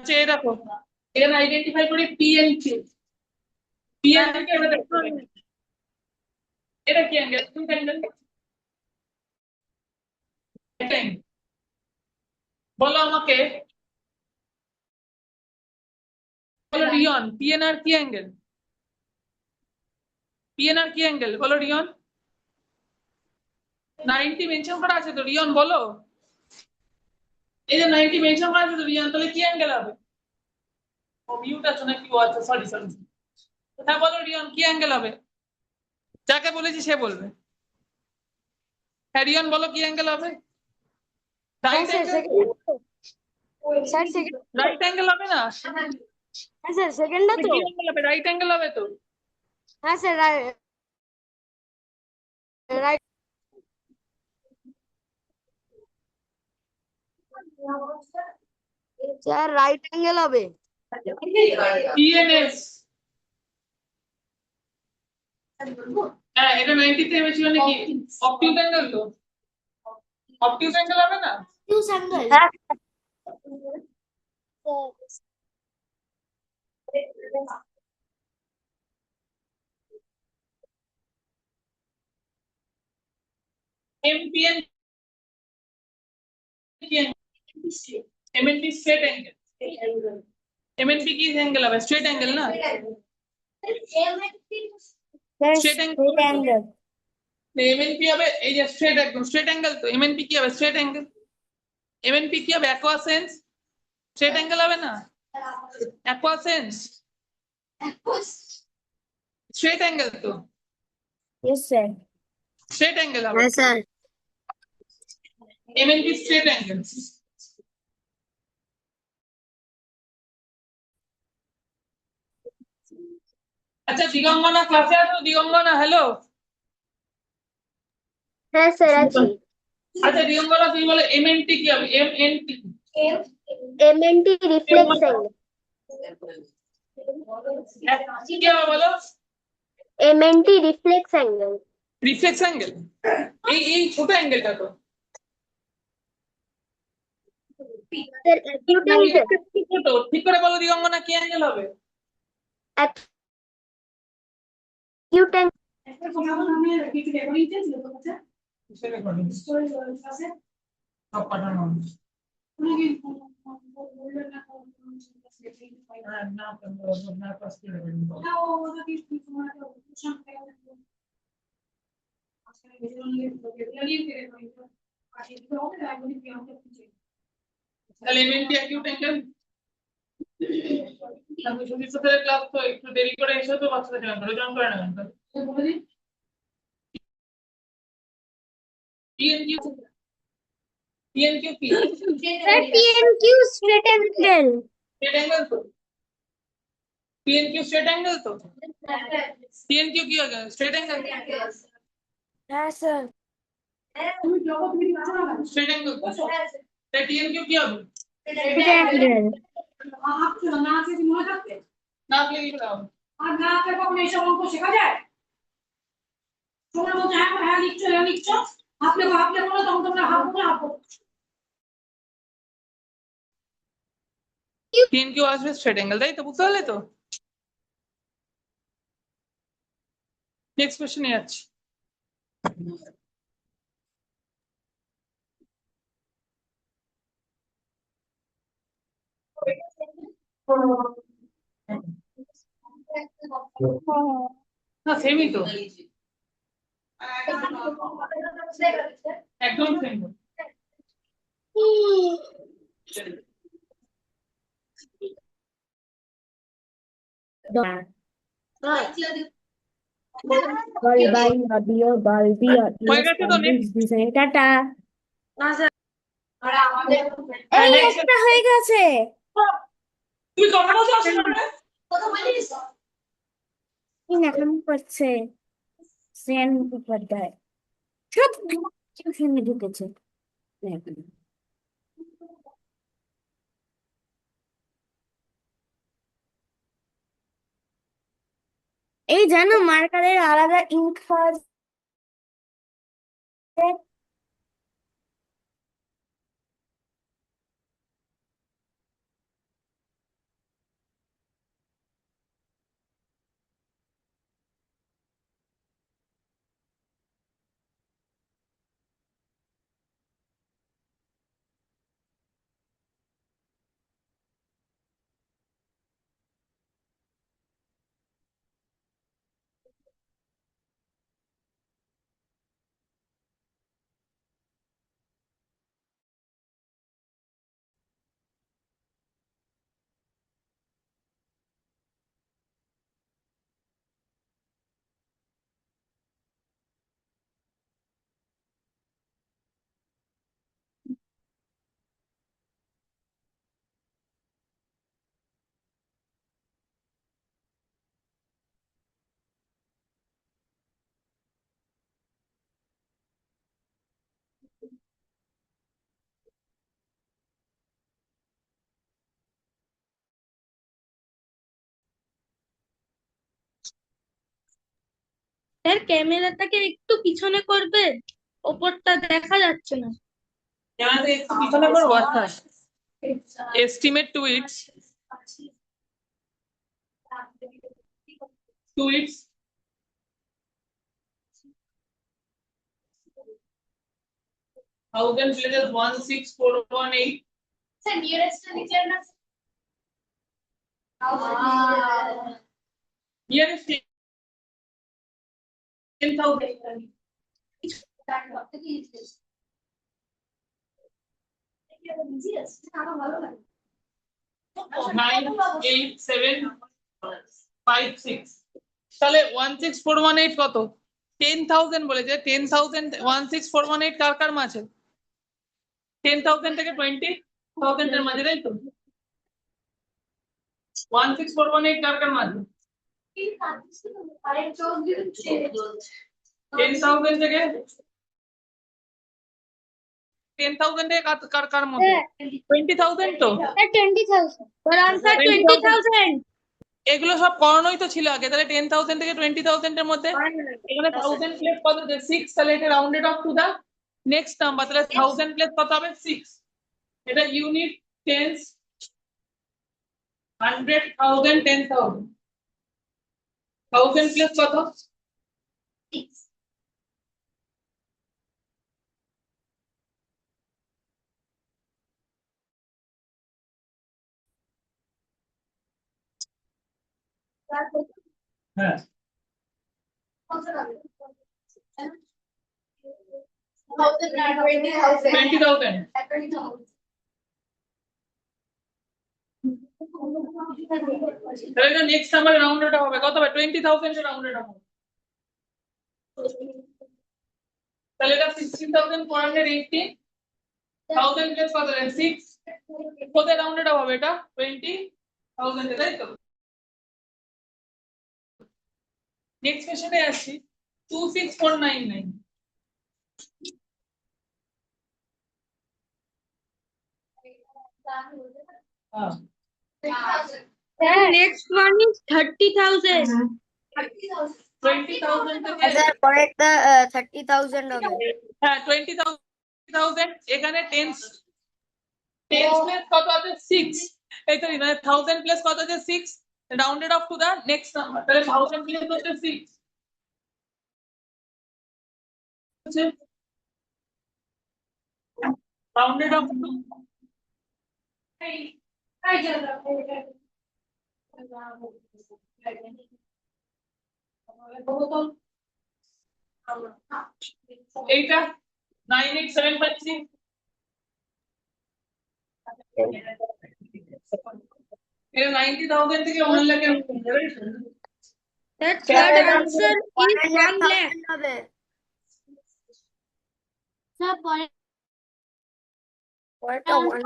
আচ্ছা এই দেখো এখানে আইডেন্টিফাই করি পিএনকিউ। পিএনকিউ কে এবার দেখো এটা কি অ্যাঙ্গেল? কোন অ্যাঙ্গেল? এটা angle। বলো আমাকে, বলো রিয়ন, পিএনআর কি অ্যাঙ্গেল? পিএনআর কি অ্যাঙ্গেল বলো রিয়ন? 90 মেনশন করা আছে তো রিয়ন বলো। এই যে 90 মেনশন করা আছে তো রিয়ন, তাহলে কি অ্যাঙ্গেল হবে? ও মিউট আছে নাকি? ও আচ্ছা সরি সরি। হ্যাঁ বলো রিয়ন কি অ্যাঙ্গেল হবে? যাকে বলেছি সে বলবে। হ্যাঁ রিয়ন বলো কি অ্যাঙ্গেল হবে? হ্যাঁ right sir angle? Sir second. Right angle হবে না? হ্যাঁ স্যার সেকেন্ডটা তো। কি অ্যাঙ্গেল হবে? রাইট অ্যাঙ্গেল হবে তো? হ্যাঁ sir right. Sir right angle হবে। পিএনএস। হ্যাঁ এটা 90 তে এসেছিল নাকি? অবটিউস অ্যাঙ্গেল তো? অবটিউস অ্যাঙ্গেল হবে না? Obtuse angle. হ্যাঁ এমপিএন কি এমএনপি স্ট্রেট অ্যাঙ্গেল। এমএনপি কি অ্যাঙ্গেল হবে? স্ট্রেট অ্যাঙ্গেল না? Straight angle. এমএনপি হবে এই যে স্ট্রেট, একদম স্ট্রেট অ্যাঙ্গেল তো। এমএনপি কি হবে? Straight angle. এমএনপি কি হবে? অ্যাকোয়াসেন্স। স্ট্রেট অ্যাঙ্গেল হবে না? অ্যাকোয়াসেন্স স্ট্রেট অ্যাঙ্গেল তো। Yes sir. স্ট্রেট অ্যাঙ্গেল হবে। হ্যাঁ স্যার। MNP straight angle. আচ্ছা দিগঙ্গনা ক্লাসে আছো? দিগঙ্গনা হ্যালো। হ্যাঁ স্যার আছি। আচ্ছা দিগঙ্গনা তুমি বলো এমএনটি কি হবে? MNT MNT reflex angle. কি হবে বলো? MNT reflex angle. Reflex angle. এই ছোট অ্যাঙ্গেলটা তো। স্যার অ্যাকিউট না, অ্যাঙ্গেল। এটা একটু ছোট। ঠিক করে বলো দিগঙ্গনা কি অ্যাঙ্গেল হবে? Acute angle. সব পাঠানো হবে। তাহলে এমএনটি অ্যাকিউট অ্যাঙ্গেল। আমি সুজিত স্যারের ক্লাস তো একটু দেরি করে এসে তো বাচ্চাদের জয়েন করে নেবেন তো। পিএনকিউ পিএনকিউ কি? Sir PNQ straight angle. Straight angle তো। পিএনকিউ স্ট্রেট অ্যাঙ্গেল তো। পিএনকিউ কি হবে? Straight angle. হ্যাঁ স্যার। স্ট্রেট অ্যাঙ্গেল তো। তাই পিএনকিউ কি হবে? Straight angle. না আপনি কি হবে? আর না আপনি কখন এইসব অঙ্ক শেখা যায়? তোমরা বলছো হ্যাঁ হ্যাঁ লিখছো হ্যাঁ লিখছো, আপনি বলো তখন তোমরা হাফ। পিএনকিউ আসবে স্ট্রেট অ্যাঙ্গেল, তাই তো? বুঝতে পারলে তো? নেক্সট কোশ্চেনে যাচ্ছি। না সেমই তো, একদম সেম। হয়ে গেছে তো? Next tata. না স্যার এই একটা হয়ে গেছে। তুই কখনো যাস না? কি এখন করছে সেন উপাধ্যায় সব টিউশনে ঢুকেছে। এই জানো মার্কারের আলাদা ইঙ্ক পাওয়া যায়? স্যার ক্যামেরাটাকে একটু পিছনে করবে, ওপরটা দেখা যাচ্ছে না। ক্যামেরাতে একটু পিছনে করবো, আচ্ছা। Estimate tweets, tweets 1000 places 16418. Sir nearest নিচের না Nearest 10,000. 98756, তাহলে 16418 কত? 10,000 বলেছে, 10,000 16418 কার কার মাঝে? 10,000 থেকে 20,000 এর মাঝে, তাই তো? 16418 কার কার মাঝে? 10,000 থেকে 10,000 থেকে কার কার মধ্যে? 20,000 তো? 20,000 এগুলো সব করানোই তো ছিল আগে, তাহলে 10,000 থেকে 20,000 এর মধ্যে এখানে 1000 প্লেস কত? 6, তাহলে এটা rounded off to the next number, তাহলে 1000 প্লেস কত হবে? 6। এটা ইউনিট, টেন্স, 100, 1000, 10,000। 1000 প্লেস কত? 6। হ্যাঁ, 20,000। তাহলে এটা নেক্সট নাম্বার রাউন্ডেড হবে কত হবে? 20,000 এর রাউন্ডেড হবে, তাহলে এটা 16,480। 1000 প্লাস কত? 6। কোথায় রাউন্ডেড হবে এটা? 20,000 এ, তাই তো? নেক্সট কোশ্চেনে আসছি, 26499। হ্যাঁ, নেক্সট ওয়ান ইজ 30,000। 20,000 থেকে পরেরটা 30,000 হবে। হ্যাঁ 20,000, এখানে টেন্স প্লেস কত আছে? 6। এই তো মানে 1000 প্লেস কত আছে? 6, rounded off to the next number, তাহলে 1000 প্লেস হচ্ছে 6 রাউন্ডেড অফ টু এইটা 98753। এটা 90,000 থেকে 1 লাখ এর মধ্যে, right? The third answer is 1 lakh. হবে। স্যার পরেরটা 1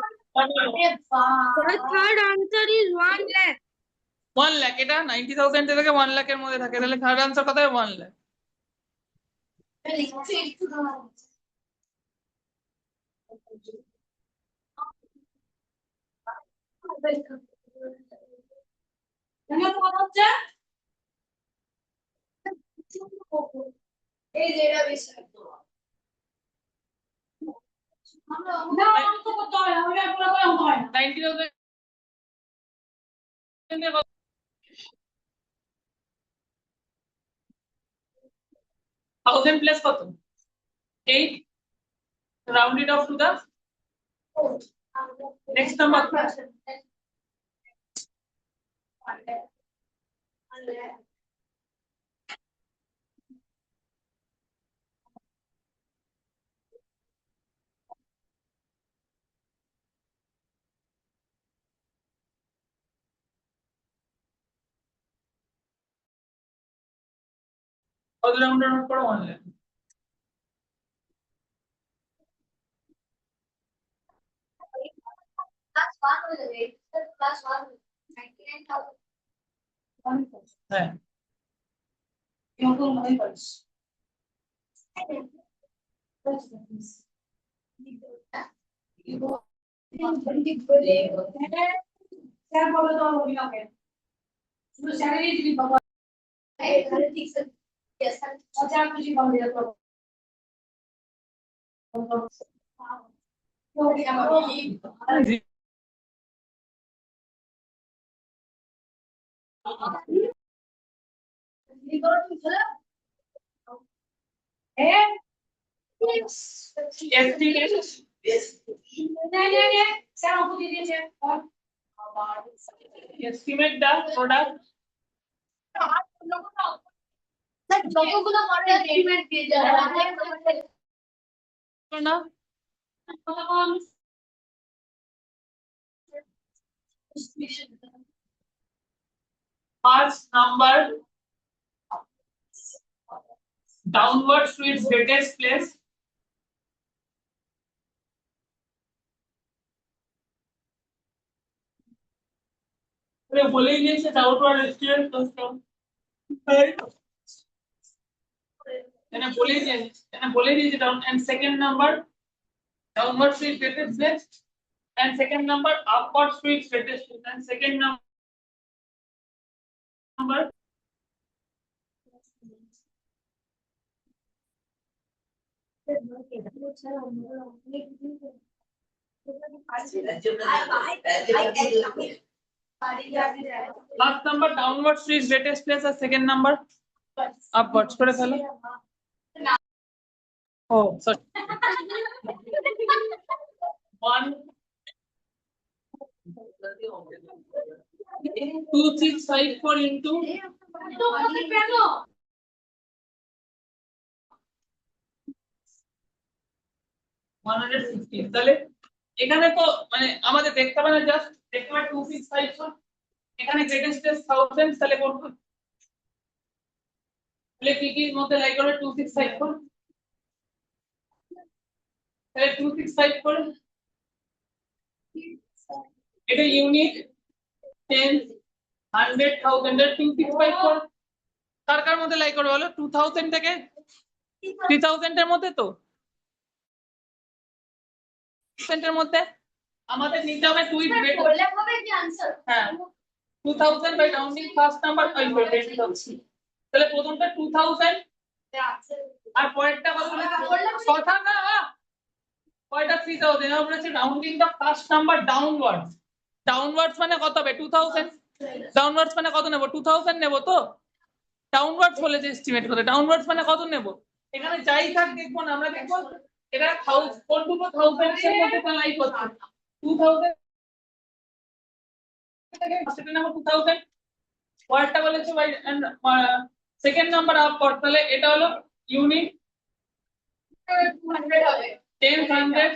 The third answer is 1 lakh. 1 lakh, এটা 90,000 থেকে 1 লাখের মধ্যে থাকে, তাহলে থার্ড আনসার কত হবে? 1 লাখ। এই যে এটা বেশি আমরা তো করতে হয় আমরা পুরো করে হয় 90,000 1000 প্লাস কত? 8, rounded off to the next number. All rounded off for 1 lakh. +1 হয়ে যাবে +1 99,000 হ্যাঁ, এরকম মনে করিস। স্যার বলে দাও আমি ওকে শুধু স্যারেরই দিবি বাবা এই ঠিক আছে Estimate the product. না first number downwards to its greatest place. बोलेंगे से downward estimate करता हूँ बोले दीजिए down and second number downwards to its greatest place and second number upwards to its greatest place and second number last number downwards to its greatest place and second number upwards করে ফেলো oh sorry 1 2 6 5 4 into 160 তাহলে এখানে তো মানে আমাদের দেখতে হবে না just দেখতে হবে 2654 এখানে গ্রেটেস্ট প্লেস 1000 তাহলে কোন তাহলে কি কি মধ্যে লাইক করবে 2654 তাহলে 2654 এটা ইউনিট 10 100,000 এর 2654 কার মধ্যে লাইক করবে বলো 2000 থেকে 3000 এর মধ্যে তো সেন্টার মধ্যে আমাদের নিতে হবে টুইট বেট বললে হবে কি आंसर হ্যাঁ 2000 বাই রাউন্ডিং ফার্স্ট নাম্বার 5 বেট তাহলে প্রথমটা 2000 আর পরেরটা কত কথা না পরেরটা 3000 এর উপরে rounding the first number downwards মানে কত হবে 2000 ডাউনওয়ার্ডস মানে কত নেব 2000 নেব তো ডাউনওয়ার্ডস বলে যে এস্টিমেট করে ডাউনওয়ার্ডস মানে কত নেব এখানে যাই থাক দেখবো না আমরা দেখবো এটা 1000 কোন দুটো 1000 এর মধ্যে লাই করছে 2000 থেকে সেটা নাম্বার 2000 পরেরটা বলেছে ভাই সেকেন্ড নাম্বার আপ কর তাহলে এটা হলো ইউনিট 200 হবে 10 100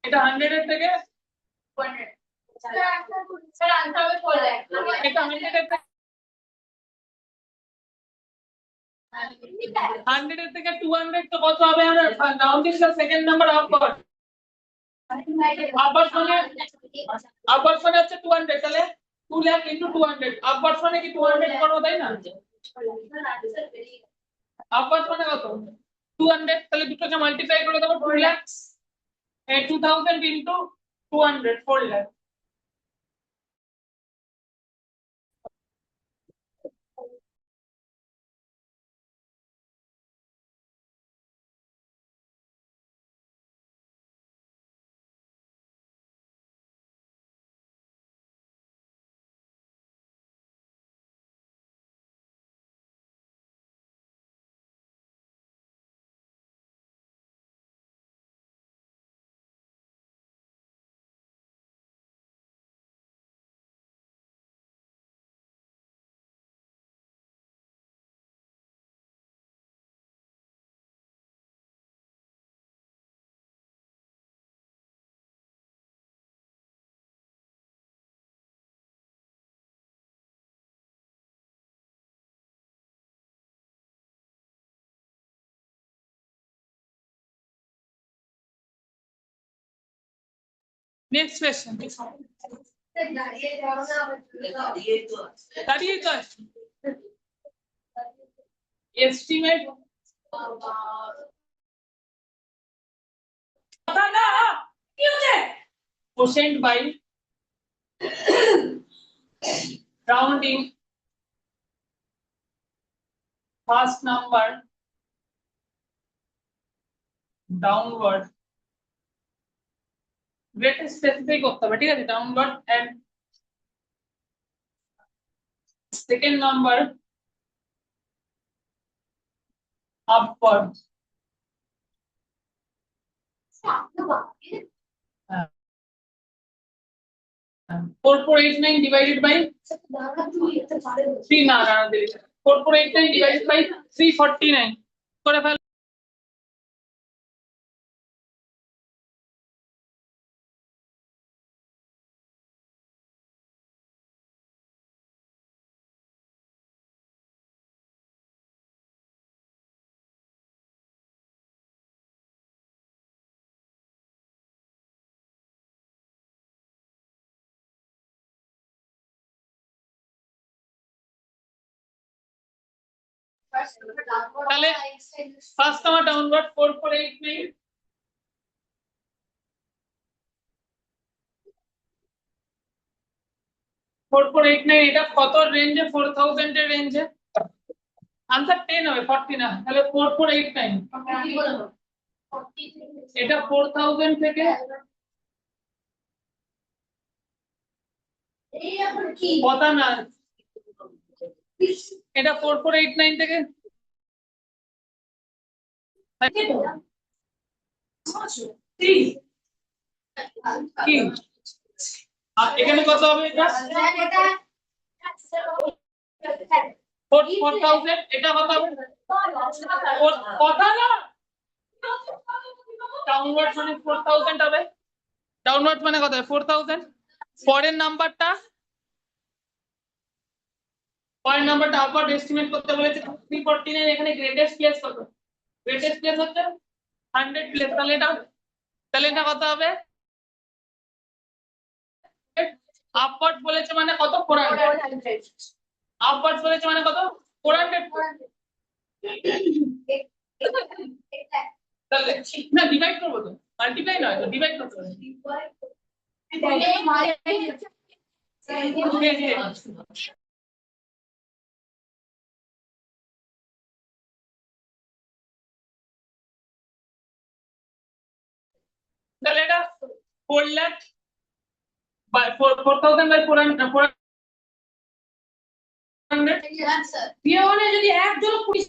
এটা 100 এর থেকে 200 স্যার आंसर হবে 4 লাখ এটা 100 এর থেকে 100 এর থেকে 200 তো কত হবে আমরা rounding the second number up কর আপার মানে হচ্ছে 200 তাহলে 2 লাখ ইনটু 200 আপার মানে কি 200 করব তাই না আপার মানে কত 200 তাহলে দুটোকে মাল্টিপ্লাই করে দেব 2 lakh 2000 into 200 4 lakh next question দাঁড়িয়ে তো estimate quotient by rounding first number downward greatest specify করতে হবে, ঠিক আছে? Downward and second number upward. 4489 divided by 3 না 4489 divided by 349 করে ফেল। তাহলে ফার্স্ট আমার ডাউনওয়ার্ড 4489 4489 এটা কত রেঞ্জে? 4000 এর রেঞ্জে। আনসার 10 হবে, 40 না। তাহলে 4489 এটা 4000 থেকে কথা না, এটা 4489 থেকে কি এখানে কত হবে? এটা 4000, এটা কত হবে? কথা না, ডাউনওয়ার্ড মানে 4000 হবে। ডাউনওয়ার্ড মানে কত হবে? 4000। পরের নাম্বারটা আপওয়ার্ড এস্টিমেট করতে বলেছে 349। এখানে গ্রেটেস্ট প্লেস কত? গ্রেটেস্ট প্লেস হচ্ছে 100 প্লেস। তাহলে এটা কত হবে? আপওয়ার্ড বলেছে মানে কত? 400। আপওয়ার্ড বলেছে মানে কত? 400। তাহলে না ডিভাইড করবো তো, মাল্টিপ্লাই নয় তো, ডিভাইড করতে হবে। তাহলে এটা 4 লাখ বাই 4000 বাই 400 যদি একজন 20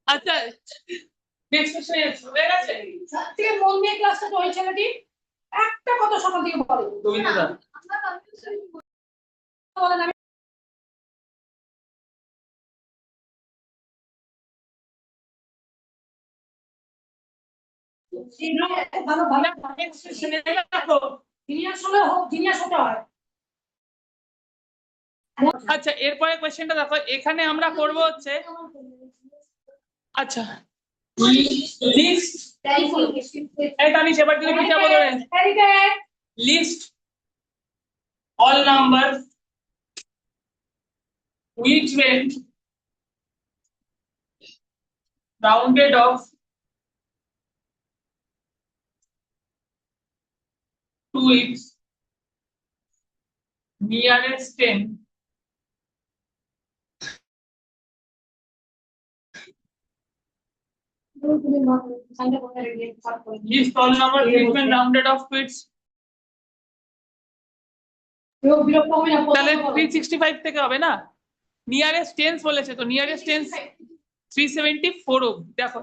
আচ্ছা নেক্সট কোশ্চেন হয়ে গেছে। সবথেকে মন দিয়ে ক্লাসটা তো ওই ছেলেটি একটা কথা সকাল থেকে বলে রবীন্দ্রনাথ বলেন আমি ভালো ভালো নেক্সট কোশ্চেন দেখো। জিনিয়াস হতে হয়। আচ্ছা এরপরে কোশ্চেনটা দেখো, এখানে আমরা করব হচ্ছে আচ্ছা লিস্ট। এই তানিশ এবার তুমি পিটা বলো রে। List all numbers which went rounded off to its nearest 10 list all numbers which went rounded off to its তাহলে 365 থেকে হবে না, নিয়ারেস্ট টেন্স বলেছে তো নিয়ারেস্ট টেন্স 374 অবধি। দেখো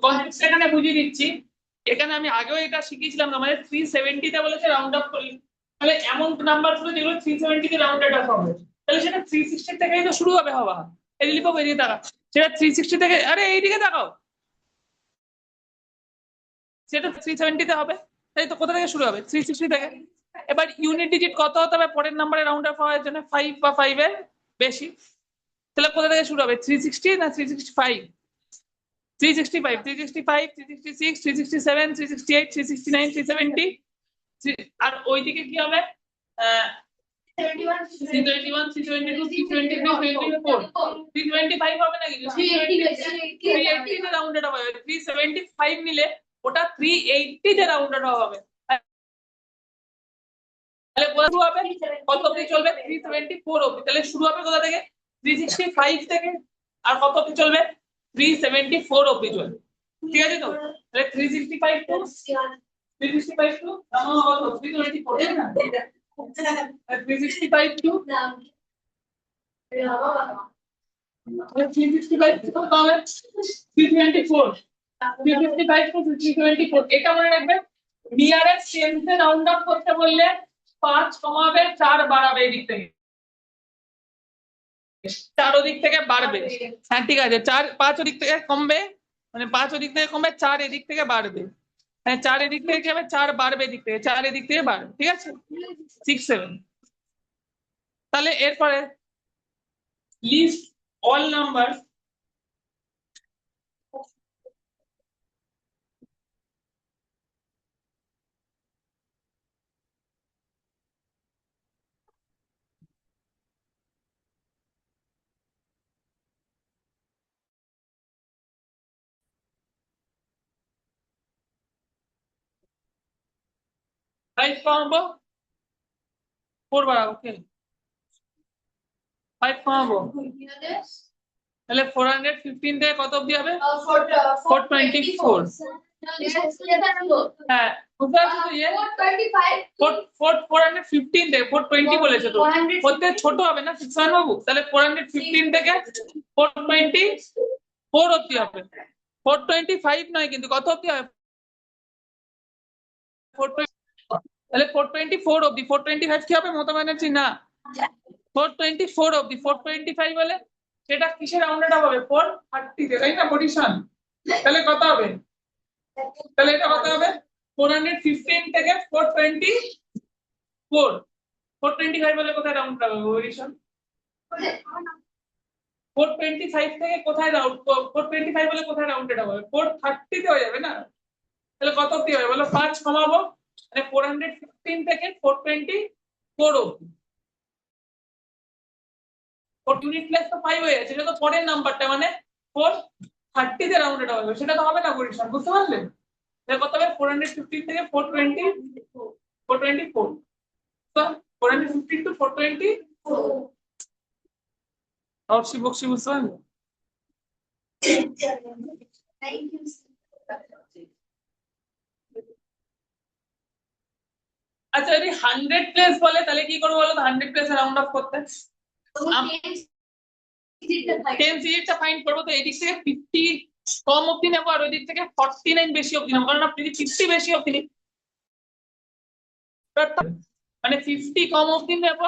কনসেপ্ট এখানে বুঝিয়ে দিচ্ছি। এখানে আমি আগেও এটা শিখিয়েছিলাম, আমাদের 370 তে বলেছে রাউন্ড আপ করলে, তাহলে এমন নাম্বার গুলো যেগুলো 370 তে রাউন্ডেড অফ হবে, তাহলে সেটা 360 থেকেই তো শুরু হবে হওয়া। এই লিখো বেরিয়ে তাকা, সেটা 360 থেকে, আরে এইদিকে তাকাও, সেটা 370 তে হবে, তাই তো? কোথা থেকে শুরু হবে? 360 থেকে। এবার ইউনিট ডিজিট কত হতে হবে পরের নাম্বারে রাউন্ড অফ হওয়ার জন্য? 5 বা 5 এর বেশি। তাহলে কোথা থেকে শুরু হবে? 360 না 365? 365, 365, 366, 367, 368, 369, 370। আর ওইদিকে কি হবে? 321, 322, 323, 324, 325 হবে নাকি? 380 তে রাউন্ডেড হবে। 375 নিলে ওটা 380 তে রাউন্ডেড হবে। তাহলে কোথা শুরু হবে? কত অবধি চলবে? 374 অবধি। তাহলে শুরু হবে কোথা থেকে? 365 থেকে। আর কত অবধি চলবে? 374 অবধি চলবে। ঠিক আছে তো? তাহলে 365 টু 365 টু 324 তাই না? 365 টু 365 টু কত হবে? 324। 355 টু 324 এটা মনে রাখবে। নিয়ারেস্ট টেন্সে রাউন্ড অফ করতে বললে 5 কমাবে, 4 বাড়াবে এদিক থেকে। 4 ওদিক থেকে বাড়বে। হ্যাঁ ঠিক আছে, 4 5 ওদিক থেকে কমবে, মানে 5 ওদিক থেকে কমবে, 4 এদিক থেকে বাড়বে। হ্যাঁ 4 এদিক থেকে কি হবে? 4 বাড়বে এদিক থেকে, 4 এদিক থেকে বাড়বে। ঠিক আছে? 6 7। তাহলে এরপরে লিস্ট অল নাম্বার ফাইভ কমাবো, 4 বাড়াবো, ওকে 5 কমাবো, তাহলে 415 থেকে কত অবধি হবে? 424। হ্যাঁ বুঝতে পারছো তো? 415 থেকে 420 বলেছে তো, ওতে ছোট হবে না শিক্ষণ বাবু? তাহলে 415 থেকে 424 অবধি হবে। 425 নয় কিন্তু, কত অবধি হবে? 420। তাহলে 424 অবধি। 425 কি হবে মমতা ব্যানার্জি? না, 424 অবধি। 425 বলে সেটা কিসের রাউন্ডেড হবে? 430 তে, তাই না পজিশন? তাহলে কত হবে? তাহলে এটা কত হবে? 415 থেকে 424। 425 বলে কোথায় রাউন্ড হবে পজিশন? 425 থেকে কোথায় রাউন্ড? 425 বলে কোথায় রাউন্ডেড হবে? 430 তে হয়ে যাবে না? তাহলে কত অবধি হবে বলো? 5 কমাবো, মানে 415 থেকে 424 অবধি। ইউনিট প্লেস তো 5 হয়ে যাচ্ছে, সেটা তো পরের নাম্বারটা, মানে 430 তে রাউন্ডেড হবে, সেটা তো হবে না পজিশন। বুঝতে পারলে? তাহলে কত হবে? 415 থেকে 424। তো 415 টু 424 और শিবক বুঝতে পারলে? আচ্ছা যদি 100 প্লেস বলে তাহলে কি করবো বলো? 100 প্লেস রাউন্ড অফ করতে 10 ডিজিটটা ফাইন্ড করবো। তো এদিক থেকে 50 কম অবধি নেবো, আর ওই দিক থেকে 49 বেশি অবধি নেবো, কারণ আপনি 50 বেশি অবধি মানে 50 কম অবধি নেবো,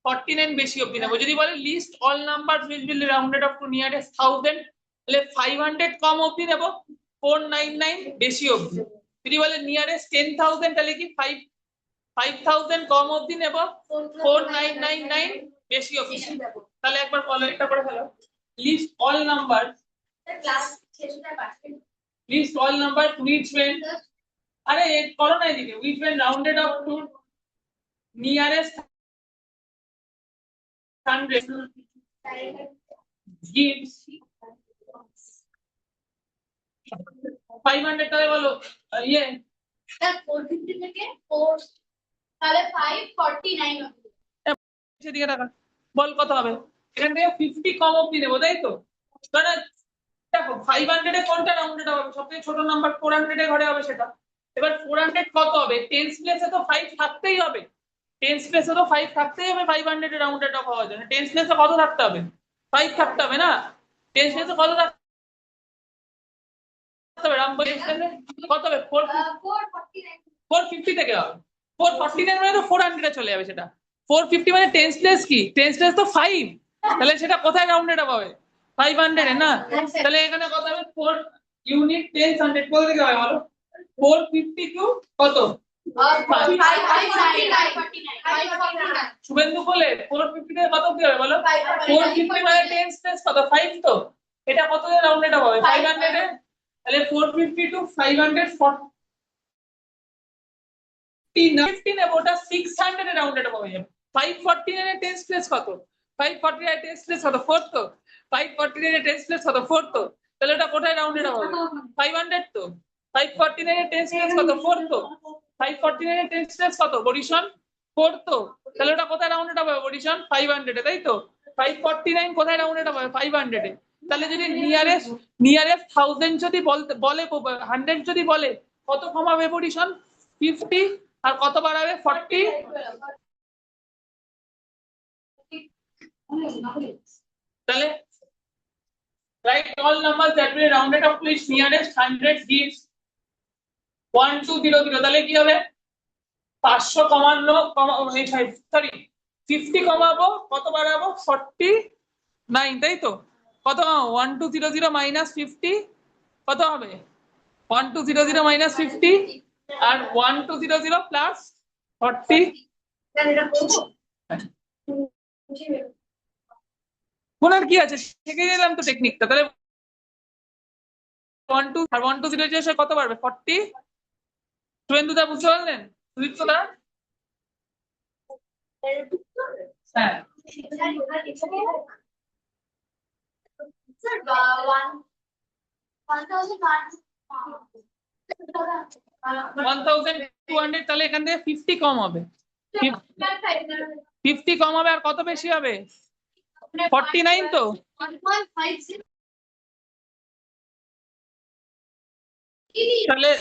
49 বেশি অবধি নেবো। যদি বলে list all number which will be rounded up to nearest 1000, তাহলে 500 কম অবধি নেবো, 499 বেশি অবধি। যদি বলে নিয়ারেস্ট 10,000, তাহলে কি 5000 কম অবধি নেবো, 4999 বেশি অবধি। তাহলে একবার বলো, এটা করে ফেলো। List all number which when, আরে করো না এদিকে, which when rounded up to nearest 100 gives 500 টাকা বলো। ইয়ে 450 থেকে 4 তাহলে 549 হবে। সেদিকে টাকা বল কত হবে? এখান থেকে 50 কম অবধি নেবো, তাই তো? কারণ দেখো 500 এ কোনটা রাউন্ডেড হবে? সবথেকে ছোট নাম্বার 400 এর ঘরে হবে সেটা। এবার 400 কত হবে? 10 প্লেসে তো 5 থাকতেই হবে। 10 প্লেসে তো 5 থাকতেই হবে 500 এর রাউন্ডেড অফ হওয়ার জন্য। 10 প্লেসে কত থাকতে হবে? 5 থাকতে হবে না? 10 প্লেসে কত থাকতে হবে? রাম বলি কত হবে? 450 থেকে হবে। 449 মানে তো 400 এ চলে যাবে সেটা। 450 মানে 10 প্লেস কি? 10 প্লেস তো 5, তাহলে সেটা কোথায় রাউন্ডেড অফ হবে? 500 এ না? তাহলে এখানে কত হবে? 4 ইউনিট 10 100 কোথা থেকে হবে বলো? 452 কত? শুভেন্দু বলে 450 কত কি হবে বলো? 450 মানে 10 প্লাস কত? 5 তো। এটা কত এর রাউন্ডেড হবে? 500 এ। তাহলে 450 টু 540 15 নেব, ওটা 600 এ রাউন্ডেড হবে। 549 এর 10 প্লাস কত? 549 এর 10 প্লাস কত? 4 তো। 549 এর 10 প্লাস কত? 4 তো। তাহলে এটা কোথায় রাউন্ডেড হবে? 500 তো। 549 এর 10 প্লাস কত? 4 তো। 549 এর 10 প্লাস কত? বডিশন 4 তো। তাহলে ওটা কোথায় রাউন্ডেড হবে? বডিশন 500 এ, তাই তো। 549 কোথায় রাউন্ডেড হবে? 500 এ। তাহলে যদি নিয়ারেস্ট 1000 যদি বলে 100 যদি বলে, কত কমাবে পজিশন? 50 আর কত বাড়াবে? 40। তাহলে write all numbers that will rounded up to its nearest 100 gives 1200। তাহলে কি হবে? 500 কমানো সরি 50 কমাবো, কত বাড়াবো? 49, তাই তো। কত 1200 মাইনাস 50 কত হবে? 1200 মাইনাস 50 আর 1200 প্লাস 40। কোনার কি আছে, শিখে গেলাম তো টেকনিকটা। তাহলে 12 আর 120 এসে কত বাড়বে? 40। শুভেন্দুদা বুঝতে পারলেন? সুদীপ্তদা? হ্যাঁ। 1200, তাহলে এখান থেকে 50 কম হবে। 50 কম হবে আর কত বেশি হবে? 49 তো। তাহলে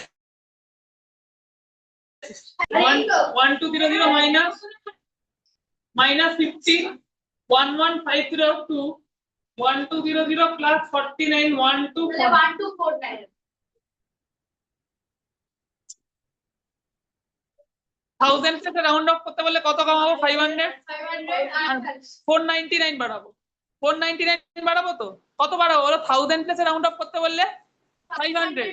1200 মাইনাস 50 11502 1200 প্লাস 49 1249 1000 থেকে রাউন্ড অফ করতে বললে কত কমাবো? 500 499 বাড়াবো। 499 বাড়াবো তো। কত বাড়াবো বলো? 1000 প্লাসে রাউন্ড অফ করতে বললে 500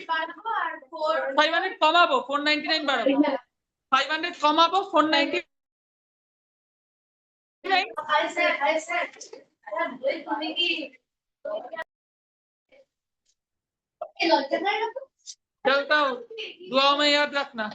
কমাবো, 499 বাড়াবো। 500 কমাবো, 499। चलता हूँ, दुआ में याद रखना।